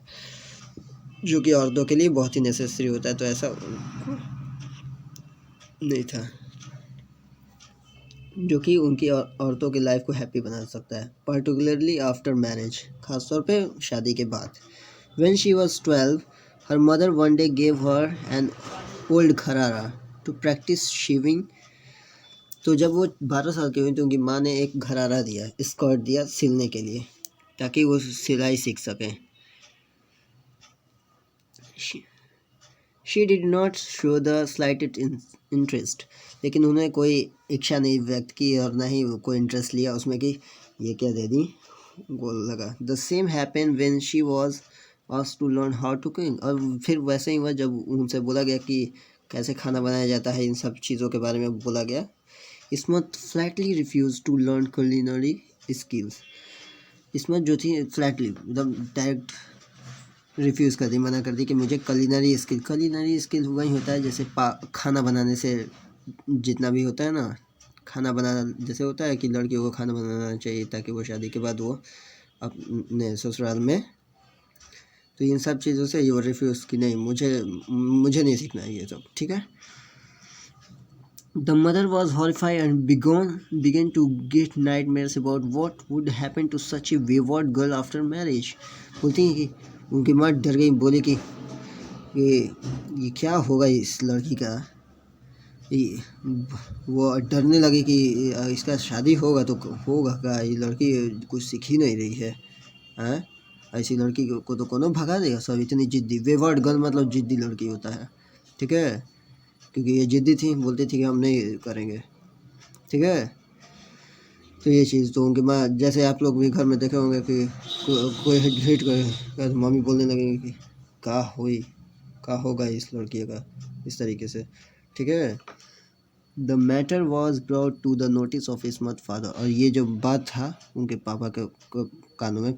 जो कि औरतों के लिए बहुत ही नेसेसरी होता है। तो ऐसा नहीं था जो कि उनकी औरतों की लाइफ को हैप्पी बना सकता है, पर्टिकुलरली आफ्टर मैरिज, खासतौर पे शादी के बाद। When she was 12, her mother one day gave her an old gharara to practice sewing। तो जब वो 12 साल की हुई तो उनकी माँ ने एक घरारा दिया, स्कर्ट दिया सिलने के लिए, ताकि वो सिलाई सीख सकें। She did not show the slightest interest, लेकिन उन्हें कोई इच्छा नहीं व्यक्त की और ना ही कोई इंटरेस्ट लिया उसमें कि ये क्या दे दी, गोल लगा। The same happened when she was asked to learn how to cook। और फिर वैसे ही हुआ जब उनसे बोला गया कि कैसे खाना बनाया जाता है, इन सब चीज़ों के बारे में बोला गया। Ismat flatly refused to learn culinary skills। इसमें जो थी फ्लैटली एकदम डायरेक्ट रिफ्यूज़ कर दी, मना कर दी कि मुझे कलिनरी स्किल वही होता है जैसे खाना बनाने से जितना भी होता है ना, खाना बनाना जैसे होता है कि लड़कियों को खाना बनाना चाहिए ताकि वो शादी के बाद वो अपने ससुराल में, तो इन सब चीज़ों से ये रिफ्यूज़ कि नहीं, मुझे नहीं सीखना है ये सब। ठीक है। The mother was horrified and began to get nightmares about what would happen to such a wayward girl after marriage। बोलती हैं कि उनकी माँ डर गई, बोली कि ये क्या होगा इस लड़की का, वो डरने लगी कि इसका शादी होगा तो होगा क्या, ये लड़की कुछ सीख ही नहीं रही है, हैं? ऐसी लड़की को तो कौन भगा देगा, सब इतनी जिद्दी। वेवर्ड गर्ल मतलब जिद्दी लड़की होता है। ठीक है, क्योंकि ये जिद्दी थी, बोलती थी कि हम नहीं करेंगे। ठीक है, तो ये चीज़ तो उनकी माँ, जैसे आप लोग भी घर में देखे होंगे कि कोई हिट करे तो मम्मी बोलने लगेगी कि का होगा इस लड़की का, इस तरीके से। ठीक है। The matter was brought to the notice of Ismat father. और ये जो बात था उनके पापा के कानों में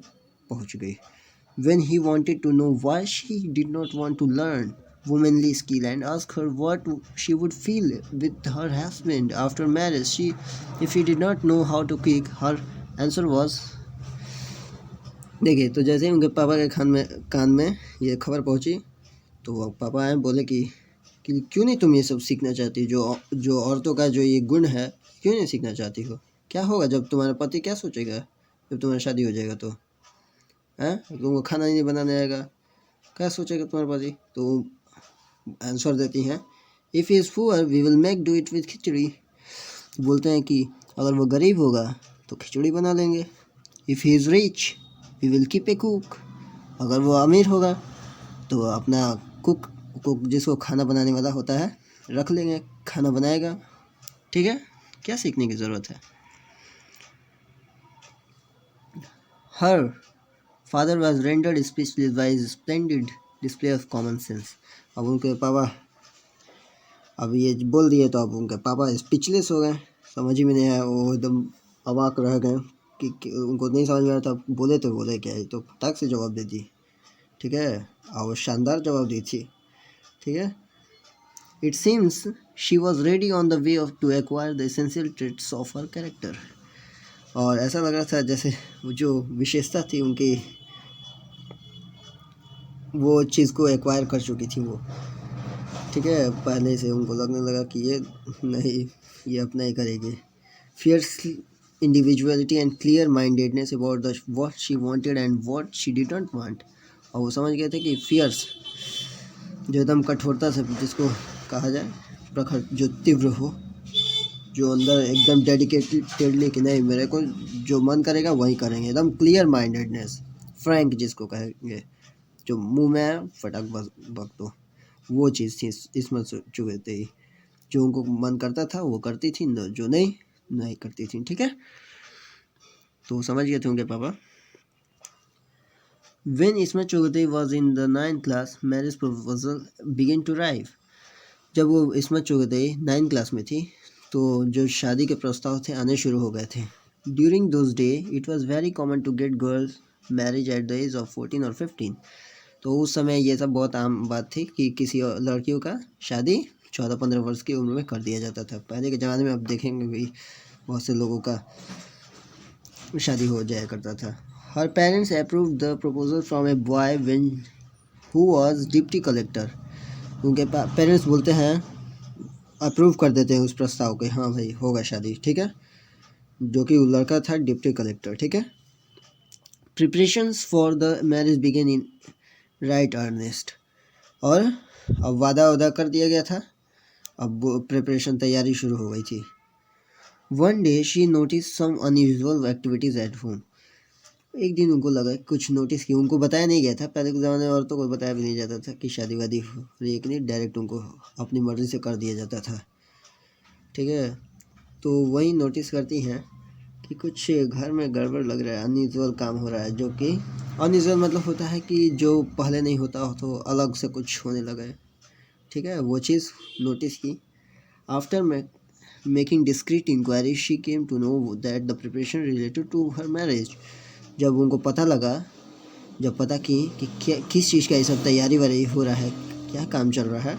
पहुंच गई। When he wanted to know why she did not want to learn womanly skill and asked her what she would feel with her husband after marriage, if he did not know how to cook, her answer was। देखिए, तो जैसे ही उनके पापा के कान में ये खबर पहुंची तो वो पापा आए, बोले कि क्यों नहीं तुम ये सब सीखना चाहती, जो औरतों का जो ये गुण है, क्यों नहीं सीखना चाहती हो? क्या होगा जब तुम्हारा पति क्या सोचेगा जब तुम्हारी शादी हो जाएगा तो, हैं? तुमको खाना ही नहीं बनाने आएगा, क्या सोचेगा तुम्हारे पति? तो आंसर देती हैं, if is poor we will make do it with khichdi. बोलते हैं कि अगर वो गरीब होगा तो खिचड़ी बना लेंगे। If he is rich we will keep a cook. अगर वो अमीर होगा तो अपना कुक जिसको खाना बनाने वाला होता है रख लेंगे, खाना बनाएगा। ठीक है, क्या सीखने की ज़रूरत है? Her father was rendered speechless by his splendid display of common sense. अब उनके पापा अब ये बोल दिए तो अब उनके पापा स्पीचलेस हो गए, समझ ही में नहीं आया, वो एकदम अवाक रह गए कि उनको नहीं समझ में आया था, बोले तो बोले क्या, तो फटाक से जवाब दे दी। ठीक है, और वो शानदार जवाब दी थी। ठीक है। It seems she was ready on the way to acquire the essential traits of her character। और ऐसा लग रहा था जैसे वो जो विशेषता थी उनकी, वो चीज़ को एक्वायर कर चुकी थी वो। ठीक है, पहले से उनको लगने लगा कि ये नहीं, ये अपना ही करेगी। Fierce individuality and clear mindedness about the what she wanted and what she did not want. और वो समझ गए थे कि फियर्स जो एकदम कठोरता से जिसको कहा जाए, प्रखर, जो तीव्र हो, जो अंदर एकदम डेडिकेटेडली कि नहीं मेरे को जो मन करेगा वही करेंगे, एकदम क्लियर माइंडेडनेस, फ्रैंक जिसको कहेंगे, जो मुंह में फटक बक दो, वो चीज़ थी इसमें चुके थे। जो उनको मन करता था वो करती थी, जो नहीं करती थी। ठीक है, तो समझ गए थे उनके पापा। When Ismat Choudhury was in the 9th class, marriage proposal began to arrive। जब वो इस्मत चुगताई 9th क्लास में थी तो जो शादी के प्रस्ताव थे आने शुरू हो गए थे। During those day it was very common to get girls marriage at the age of 14 और 15। तो उस समय ये सब बहुत आम बात थी कि किसी लड़कियों का शादी 14-15 वर्ष की उम्र में कर दिया जाता था। पहले के ज़माने में आप देखेंगे भी बहुत से लोगों का शादी हो जाया करता था। Her parents approved the proposal from a boy when who was deputy collector. उनके पेरेंट्स बोलते हैं, अप्रूव कर देते हैं उस प्रस्ताव के, हाँ भाई होगा शादी, ठीक है, जो कि वो लड़का था डिप्टी कलेक्टर, ठीक है। Preparations for the marriage began in right earnest. और अब वादा कर दिया गया था, अब प्रिपरेशन तैयारी शुरू हो गई थी। One day she notice some unusual activities at home. एक दिन उनको लगा, कुछ नोटिस किया, उनको बताया नहीं गया था। पहले के ज़माने में औरतों को बताया भी नहीं जाता था कि शादी वादी हो रही है कि नहीं, डायरेक्ट उनको अपनी मर्ज़ी से कर दिया जाता था, ठीक है। तो वही नोटिस करती हैं कि कुछ घर में गड़बड़ लग रहा है, अनयूजुअल काम हो रहा है, जो कि अनयूजुअल मतलब होता है कि जो पहले नहीं होता हो तो अलग से कुछ होने लगा है, ठीक है। वो चीज़ नोटिस की। After making discreet inquiry she came to know that the preparation related to her marriage. जब उनको पता लगा, जब पता की कि क्या किस चीज़ का ये सब तैयारी वारी हो रहा है, क्या काम चल रहा है,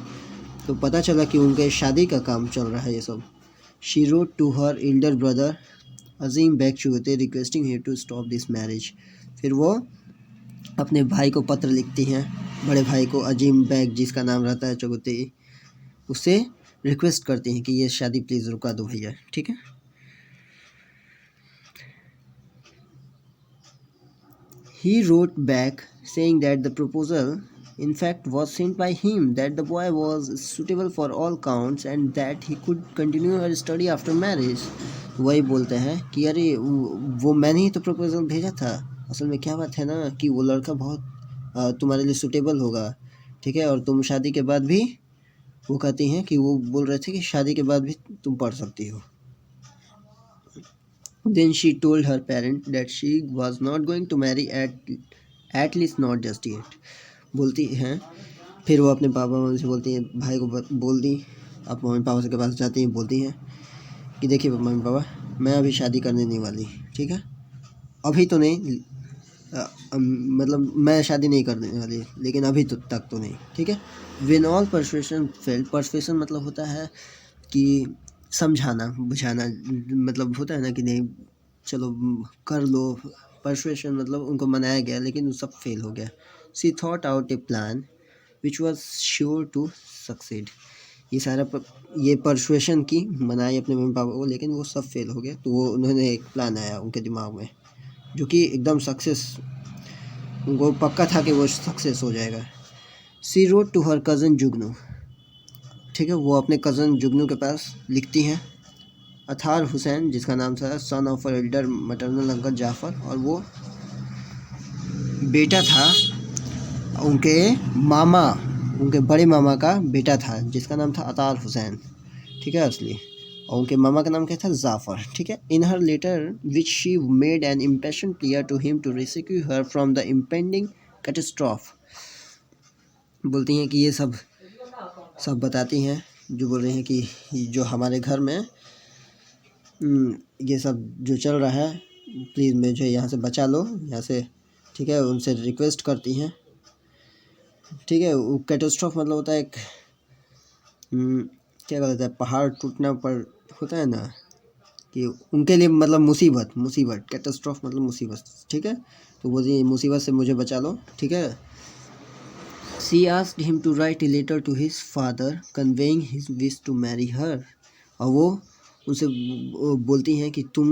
तो पता चला कि उनके शादी का काम चल रहा है ये सब। She wrote to her elder brother Azim Beg Chughtai requesting him to stop this marriage. फिर वो अपने भाई को पत्र लिखती हैं, बड़े भाई को, अजीम बेग जिसका नाम रहता है चुगते, उससे रिक्वेस्ट करती हैं कि ये शादी प्लीज़ रुका दो भैया, ठीक है। He wrote back saying that the proposal in fact was sent by him, that the boy was suitable for all counts and that he could continue her study after marriage। वही बोलते हैं कि अरे वो मैंने ही तो प्रपोजल भेजा था। असल में क्या बात है ना कि वो लड़का बहुत तुम्हारे लिए सुटेबल होगा, ठीक है, और तुम शादी के बाद भी, वो कहती हैं कि वो बोल रहे थे कि शादी के बाद भी तुम पढ़ सकती हो। Then she told her parents that she was not going to marry at least not just yet। बोलती हैं, फिर वो अपने पापा मम्मी से बोलती हैं, भाई को बोल दी, अब मम्मी पापा के पास जाती हैं, बोलती हैं कि देखिए मम्मी पापा, मैं अभी शादी करने नहीं वाली, ठीक है, अभी तो नहीं, मतलब मैं शादी नहीं करने वाली, लेकिन अभी तक तो नहीं, ठीक है। When all persuasion failed, persuasion मतलब होता है कि समझाना बुझाना, मतलब होता है ना कि नहीं चलो कर लो, परसुएशन मतलब उनको मनाया गया लेकिन वो सब फेल हो गया। She thought out a plan which was sure to succeed. ये सारा ये परसुएशन की मनाई अपने मम्मी पापा को, लेकिन वो सब फेल हो गया। तो वो उन्होंने एक प्लान आया उनके दिमाग में जो कि एकदम सक्सेस, उनको पक्का था कि वो सक्सेस हो जाएगा। सी रोट टू हर कज़न जुगनू, ठीक है, वो अपने कज़न जुगनू के पास लिखती हैं। अथार हुसैन जिसका नाम था, son of Elder maternal uncle Jafar, और वो बेटा था उनके मामा, उनके बड़े मामा का बेटा था जिसका नाम था अतार हुसैन, ठीक है, असली, और उनके मामा का नाम क्या था, जाफ़र, ठीक है। In her letter which she made an impression clear to him to rescue her from the impending catastrophe. बोलती हैं कि ये सब बताती हैं, जो बोल रही हैं कि जो हमारे घर में ये सब जो चल रहा है, प्लीज़ मुझे यहाँ से बचा लो, यहाँ से, ठीक है, उनसे रिक्वेस्ट करती हैं, ठीक है। वो कैटास्ट्रॉफ मतलब होता है एक क्या कहता है, पहाड़ टूटना पर होता है ना, कि उनके लिए मतलब मुसीबत, कैटास्ट्रॉफ मतलब मुसीबत, ठीक है। तो बोलिए मुसीबत से मुझे बचा लो, ठीक है। She asked him to write a letter to his father conveying his wish to marry her। और वो उनसे बोलती हैं कि तुम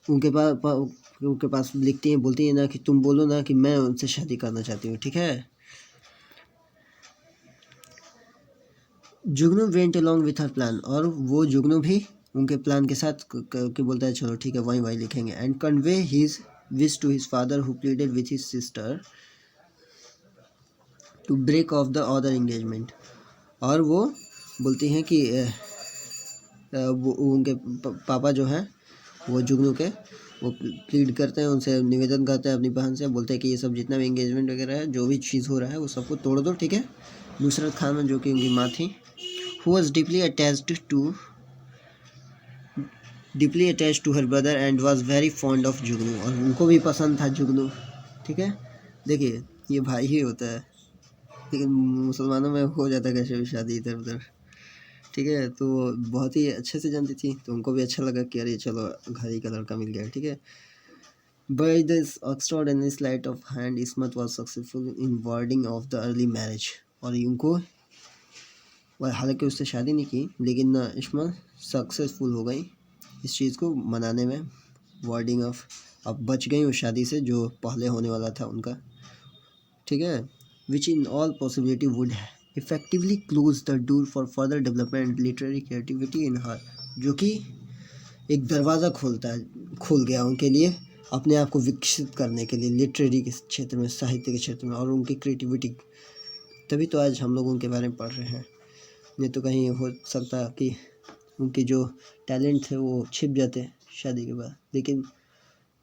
उनके पास लिखती हैं, बोलती हैं ना कि तुम बोलो ना कि मैं उनसे शादी करना चाहती हूँ, ठीक है। जुगनू went along with her plan, और वो जुगनू भी उनके प्लान के साथ कि बोलता है चलो ठीक है वही लिखेंगे। And convey his wish to his father who pleaded with his sister to break off the other engagement. और वो बोलती हैं कि वो उनके पापा जो हैं वो जुगनू के वो प्लीड करते हैं उनसे, निवेदन करते हैं अपनी बहन से, बोलते हैं कि ये सब जितना भी एंगेजमेंट वगैरह है, जो भी चीज़ हो रहा है वो सबको तोड़ दो, ठीक है। नुसरत खान जो कि उनकी माँ थी, who was deeply attached to her brother and was very fond of Jugnu, और उनको भी पसंद था जुगनू, ठीक है। देखिए ये भाई ही होता है, लेकिन मुसलमानों में हो जाता है कैसे भी शादी इधर उधर, ठीक है। तो बहुत ही अच्छे से जानती थी, तो उनको भी अच्छा लगा कि अरे चलो घर ही का लड़का मिल गया, ठीक है। By this Oxford and sleight of hand Ismat was successful in warding off the early marriage, और उनको हालांकि उससे शादी नहीं की, लेकिन इस्मत सक्सेसफुल हो गई इस चीज़ को मनाने में, वार्डिंग ऑफ, अब बच गई उस शादी से जो पहले होने वाला था उनका, ठीक है। Which in all possibility would effectively close the door for further development literary creativity in her, जो कि एक दरवाज़ा खुल गया उनके लिए अपने आप को विकसित करने के लिए लिटरेरी के क्षेत्र में, साहित्य के क्षेत्र में, और उनकी क्रिएटिविटी। तभी तो आज हम लोग उनके बारे में पढ़ रहे हैं, नहीं तो कहीं हो सकता कि उनके जो टैलेंट थे वो छिप जाते शादी के बाद, लेकिन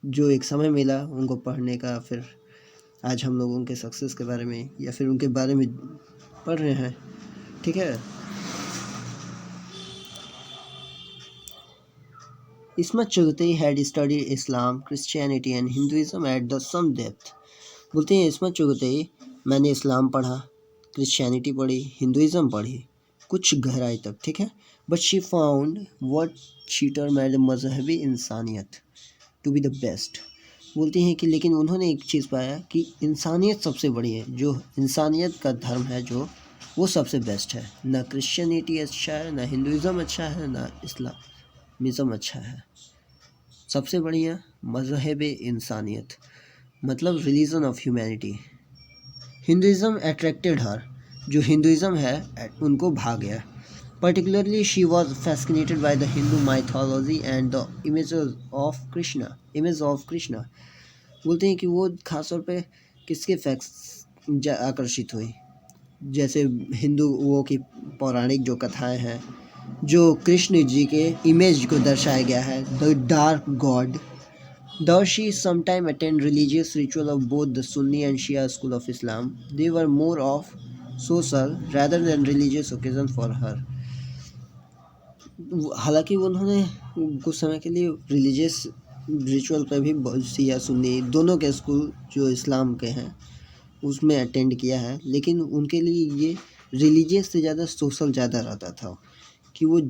जो एक समय मिला उनको पढ़ने का, फिर आज हम लोग उनके सक्सेस के बारे में या फिर उनके बारे में पढ़ रहे हैं, ठीक है। Ismat Chughtai had studied Islam, Christianity and Hinduism at the some depth. बोलते हैं इसमत चुगताई, मैंने इस्लाम पढ़ा, क्रिश्चियनिटी पढ़ी, हिंदुइज्म पढ़ी, कुछ गहराई तक, ठीक है। But she found what she termed मजहबी इंसानियत टू बी द बेस्ट। बोलती हैं कि लेकिन उन्होंने एक चीज़ पाया कि इंसानियत सबसे बड़ी है, जो इंसानियत का धर्म है जो वो सबसे बेस्ट है। ना क्रिश्चियनिटी अच्छा है, ना हिंदुइज्म अच्छा है, ना इस्लामिज़म अच्छा है, सबसे बढ़िया मजहब इंसानियत, मतलब religion of humanity. Hinduism attracted her, जो हिंदुइज्म है उनको भाग गया। Particularly, she was fascinated by the Hindu mythology and the image of Krishna. बोलते हैं कि वो खास तौर पे किसके फैक्ट्स आकर्षित हुई, जैसे हिंदुओं की पौराणिक जो कथाएं हैं, जो कृष्ण जी के इमेज को दर्शाया गया है, the dark God. Though she sometimes attended religious ritual of both the Sunni and Shia school of Islam, they were more of social rather than religious occasion for her. हालांकि उन्होंने कुछ समय के लिए रिलीजियस रिचुअल पर भी शिया सुन्नी दोनों के स्कूल जो इस्लाम के हैं उसमें अटेंड किया है, लेकिन उनके लिए ये रिलीजियस से ज़्यादा सोशल ज़्यादा रहता था कि वो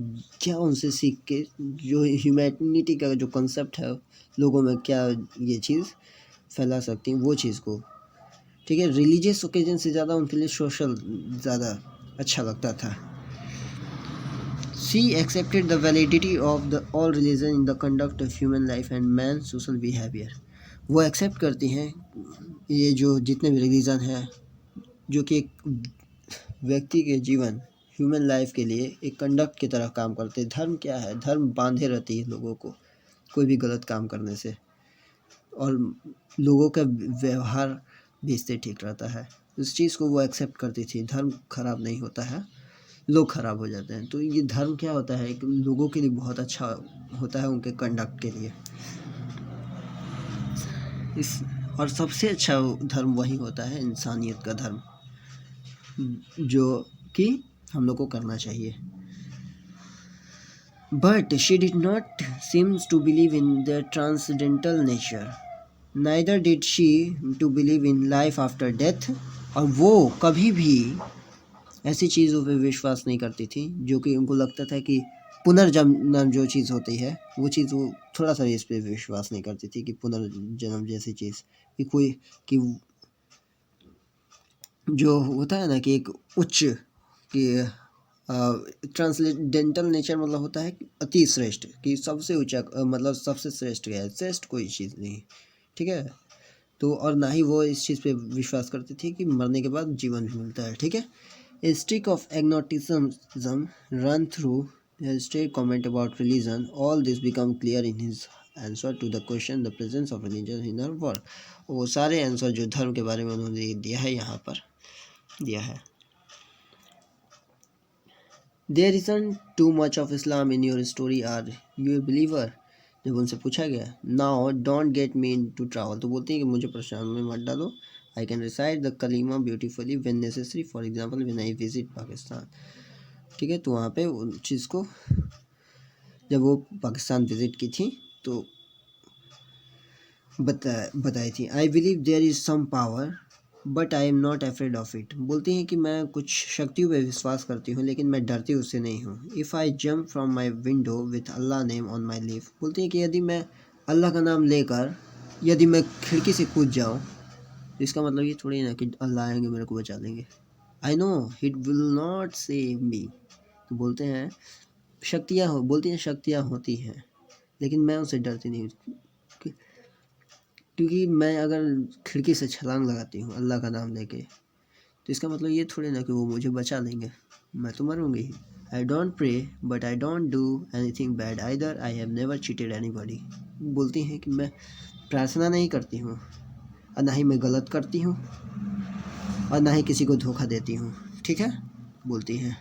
क्या उनसे सीख के जो ह्यूमैनिटी का जो कंसेप्ट है लोगों में क्या ये चीज़ फैला सकती हैं वो चीज़ को, ठीक है। रिलीजियस ओकेजन से ज़्यादा उनके लिए सोशल ज़्यादा अच्छा लगता था। She accepted the validity of the all religion in the conduct of human life and man's social behavior. वो एक्सेप्ट करती हैं ये जो जितने भी रिलीजन हैं जो कि एक व्यक्ति के जीवन ह्यूमन लाइफ के लिए एक कंडक्ट की तरह काम करते हैं। धर्म क्या है, धर्म बांधे रहती है लोगों को कोई भी गलत काम करने से, और लोगों का व्यवहार भी इससे ठीक रहता है। उस चीज़ को वो एक्सेप्ट करती थी, धर्म खराब नहीं होता है, लोग खराब हो जाते हैं। तो ये धर्म क्या होता है कि लोगों के लिए बहुत अच्छा होता है, उनके कंडक्ट के लिए इस, और सबसे अच्छा धर्म वही होता है इंसानियत का धर्म, जो कि हम लोग को करना चाहिए। But she did not seems to believe in the transcendental nature, neither did she to believe in life after death, और वो कभी भी ऐसी चीज़ों पे विश्वास नहीं करती थी जो कि उनको लगता था कि पुनर्जन्म जो चीज़ होती है वो चीज़, वो थोड़ा सा इस पर विश्वास नहीं करती थी कि पुनर्जन्म जैसी चीज़ कि कोई कि जो होता है ना कि एक उच्च कि ट्रांसडेंटल नेचर मतलब होता है कि अति श्रेष्ठ, कि सबसे ऊंचा मतलब सबसे श्रेष्ठ क्या है, श्रेष्ठ कोई चीज़ नहीं, ठीक है। तो और ना ही वो इस चीज़ पे विश्वास करती थी कि मरने के बाद जीवन भी मिलता है, ठीक है। A streak of agnosticism run through his straight comment about religion. All this become clear in his answer to the question the presence of religion in our world. वो सारे आंसर जो धर्म के बारे में उन्होंने दिया है यहाँ पर दिया है। There isn't too much of Islam in your story. Are you a believer? जब उनसे पूछा गया now don't get me into trouble, तो बोलती है कि मुझे परेशान में मत डालो। I can recite the kalima beautifully when necessary, for example when I visit Pakistan. ठीक है, तो वहाँ पे उन चीज़ को जब वो पाकिस्तान विजिट की थी तो बताई थी। I believe there is some power but I am not afraid of it, बोलती हैं कि मैं कुछ शक्तियों पे विश्वास करती हूँ लेकिन मैं डरती उससे नहीं हूँ। If I jump from my window with Allah name on my lip, बोलती हैं कि यदि मैं अल्लाह का नाम लेकर यदि मैं खिड़की से कूद जाऊँ, तो इसका मतलब ये थोड़ी ना कि अल्लाह आएंगे मेरे को बचा लेंगे। I know it will not save me, तो बोलते हैं बोलती हैं शक्तियाँ होती हैं लेकिन मैं उनसे डरती नहीं हूँ, क्योंकि मैं अगर खिड़की से छलांग लगाती हूँ अल्लाह का नाम लेके, तो इसका मतलब ये थोड़ी ना कि वो मुझे बचा लेंगे, मैं तो मरूंगी ही। I don't pray but I don't do anything bad either, I have never cheated anybody, बोलती हैं कि मैं प्रार्थना नहीं करती हूँ और ना ही मैं गलत करती हूँ और ना ही किसी को धोखा देती हूँ। ठीक है, बोलती हैं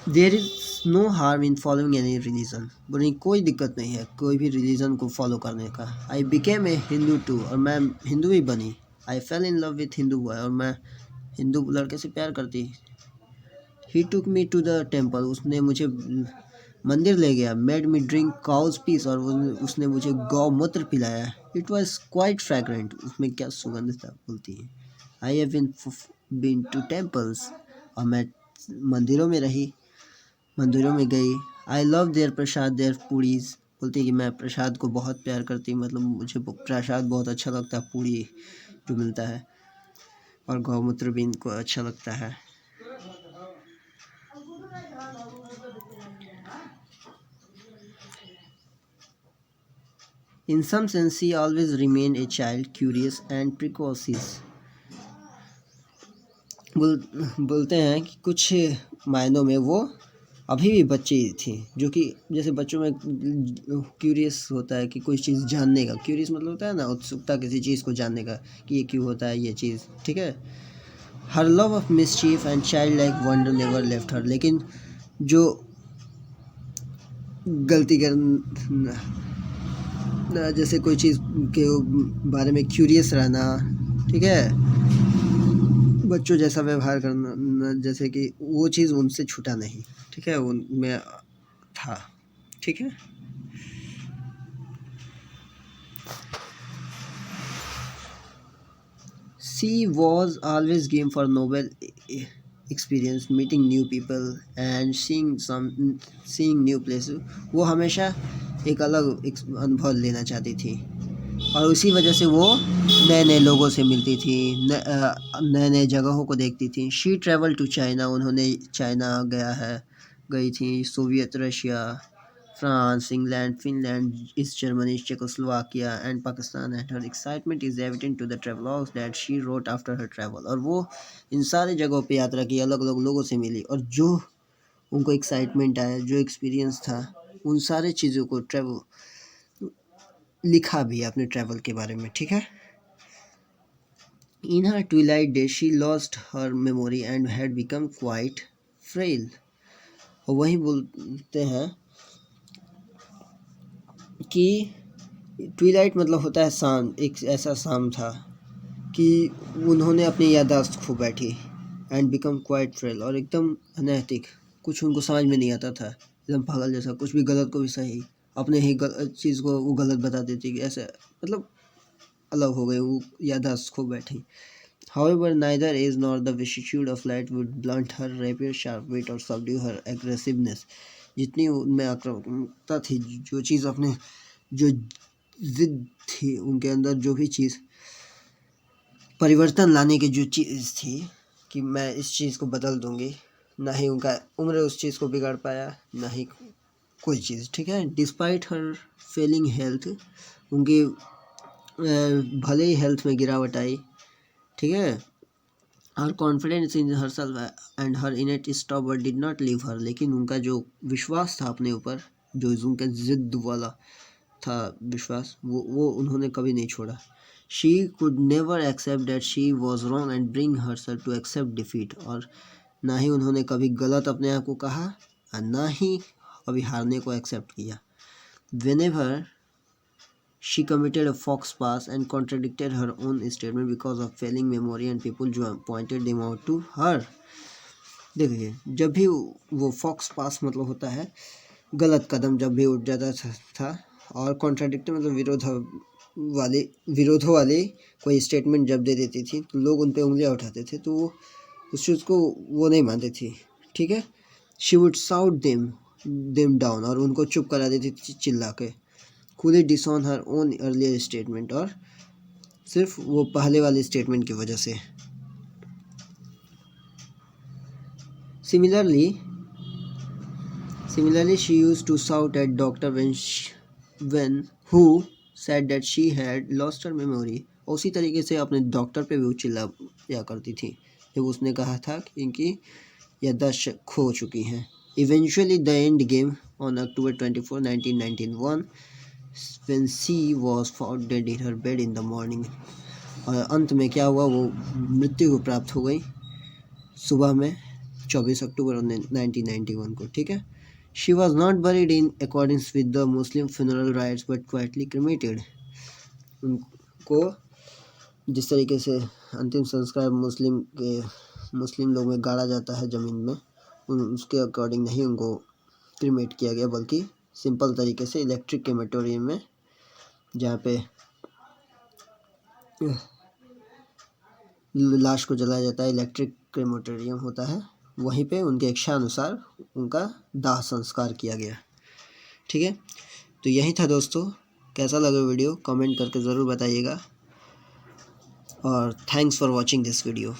there is no harm in following any religion, बोली कोई दिक्कत नहीं है कोई भी रिलीजन को फॉलो करने का। I became a Hindu too, और मैं हिंदू ही बनी। I fell in love with Hindu boy, और मैं हिंदू लड़के से प्यार करती। He took me to the temple, उसने मुझे मंदिर ले गया। Made me drink cow's piss, और उसने मुझे गौमूत्र पिलाया। इट वॉज क्वाइट फ्रैग्रेंट, उसमें क्या सुगंध था, बोलती है। I have been to temples, और मैं मंदिरों में रही, मंदिरों में गई। I love their prasad their puris, बोलती है कि मैं प्रसाद को बहुत प्यार करती हूँ, मतलब मुझे प्रसाद बहुत अच्छा लगता है, पूड़ी जो मिलता है, और गौमूत्र भी इनको अच्छा लगता है। In some sense, she always remained a child, curious and precocious. बोलते हैं कि कुछ मायनों में वो अभी भी बच्ची थी, जो कि जैसे बच्चों में क्यूरियस होता है कि कोई चीज़ जानने का, क्यूरियस मतलब होता है ना उत्सुकता किसी चीज़ को जानने का कि ये क्यों होता है ये चीज़। ठीक है, हर love of mischief and child like wonder never left her, लेकिन जो गलती कर जैसे कोई चीज़ के बारे में क्यूरियस रहना, ठीक है, बच्चों जैसा व्यवहार करना, जैसे कि वो चीज़ उनसे छूटा नहीं। ठीक है, उनमें था। ठीक है, she was always game for noble experience, meeting new people and seeing new places, वो हमेशा एक अलग अनुभव लेना चाहती थी, और उसी वजह से वो नए नए लोगों से मिलती थी, नए नए जगहों को देखती थी। शी ट्रेवल टू चाइना, उन्होंने चाइना गई थी, Soviet Russia, France, England, Finland, East Germany, Czechoslovakia and Pakistan, and her excitement is evident to the travelogues that she wrote after her travel, और वो इन सारे जगहों पे यात्रा की, अलग अलग लोगों से मिली, और जो उनको एक्साइटमेंट आया, जो एक्सपीरियंस था, उन सारे चीज़ों को लिखा भी है अपने ट्रैवल के बारे में। ठीक है, in her twilight day she lost her memory and had become quite frail, और वही बोलते हैं कि ट्विलाइट मतलब होता है शाम, एक ऐसा शाम था कि उन्होंने अपनी याददाश्त खो बैठी, एंड बिकम क्वाइट फ्रेल, और एकदम अनैतिक, कुछ उनको समझ में नहीं आता था, एकदम पागल जैसा, कुछ भी गलत को भी सही, अपने ही चीज़ को वो गलत बता देती, ऐसे मतलब अलग हो गए, वो याददाश्त खो बैठी। However, neither age nor the vicissitude of life would blunt her rapier sharp wit or subdue her aggressiveness. जितनी उनमें आक्रामकता थी, जो चीज़ अपने जो जिद थी उनके अंदर, जो भी चीज़ परिवर्तन लाने की जो चीज़ थी कि मैं इस चीज़ को बदल दूंगी, ना ही उनका उम्र उस चीज़ को बिगाड़ पाया, ना ही कोई चीज़। ठीक है, डिस्पाइट हर फेलिंग हेल्थ, उनकी भले ही हेल्थ में गिरावट आई, ठीक है, her confidence in herself and her innate stubborn did not leave her, लेकिन उनका जो विश्वास था अपने ऊपर, जो उनका जिद वाला था विश्वास, वो उन्होंने कभी नहीं छोड़ा। She could never accept that she was wrong and bring herself to accept defeat, और ना ही उन्होंने कभी गलत अपने आप को कहा, और ना ही अभी हारने को एक्सेप्ट किया। Whenever she committed a fox pass and contradicted her own statement because of failing memory and people pointed them out to her। देखिए, जब भी वो फॉक्स पास मतलब होता है गलत कदम जब भी उठ जाता था और कॉन्ट्राडिक्टर मतलब विरोधों वाले कोई स्टेटमेंट जब दे देती थी तो लोग उन पे उंगलियां उठाते थे, तो वो उस चीज़ को वो नहीं मानती थी, ठीक है। She would shout them down, और उनको चुप करा देती थी चिल्ला के। खुली disown her own earlier statement, और सिर्फ वो पहले वाले स्टेटमेंट की वजह से। Similarly, she used to shout at doctor when who said that she had lost her memory। उसी तरीके से अपने डॉक्टर पे भी वो चिल्लाया करती थी जब उसने कहा था कि इनकी याददाश्त खो चुकी हैं। Eventually, the end came on October 24, 1991, when she was found dead in her bed in the morning। और अंत में क्या हुआ, वो मृत्यु को प्राप्त हो गई सुबह में 24 अक्टूबर 1991 को, ठीक है। She was not buried in according with the Muslim funeral rights but quietly cremated. उनको जिस तरीके से अंतिम संस्कार मुस्लिम लोग में गाड़ा जाता है ज़मीन में, उसके अकॉर्डिंग नहीं उनको क्रिमेट किया गया, बल्कि सिंपल तरीके से इलेक्ट्रिक क्रेमेटोरियम में, जहाँ पे लाश को जलाया जाता है, इलेक्ट्रिक क्रेमेटोरियम होता है, वहीं पे उनके इच्छा अनुसार उनका दाह संस्कार किया गया, ठीक है। तो यही था दोस्तों, कैसा लगा वीडियो कमेंट करके ज़रूर बताइएगा, और thanks for watching this video.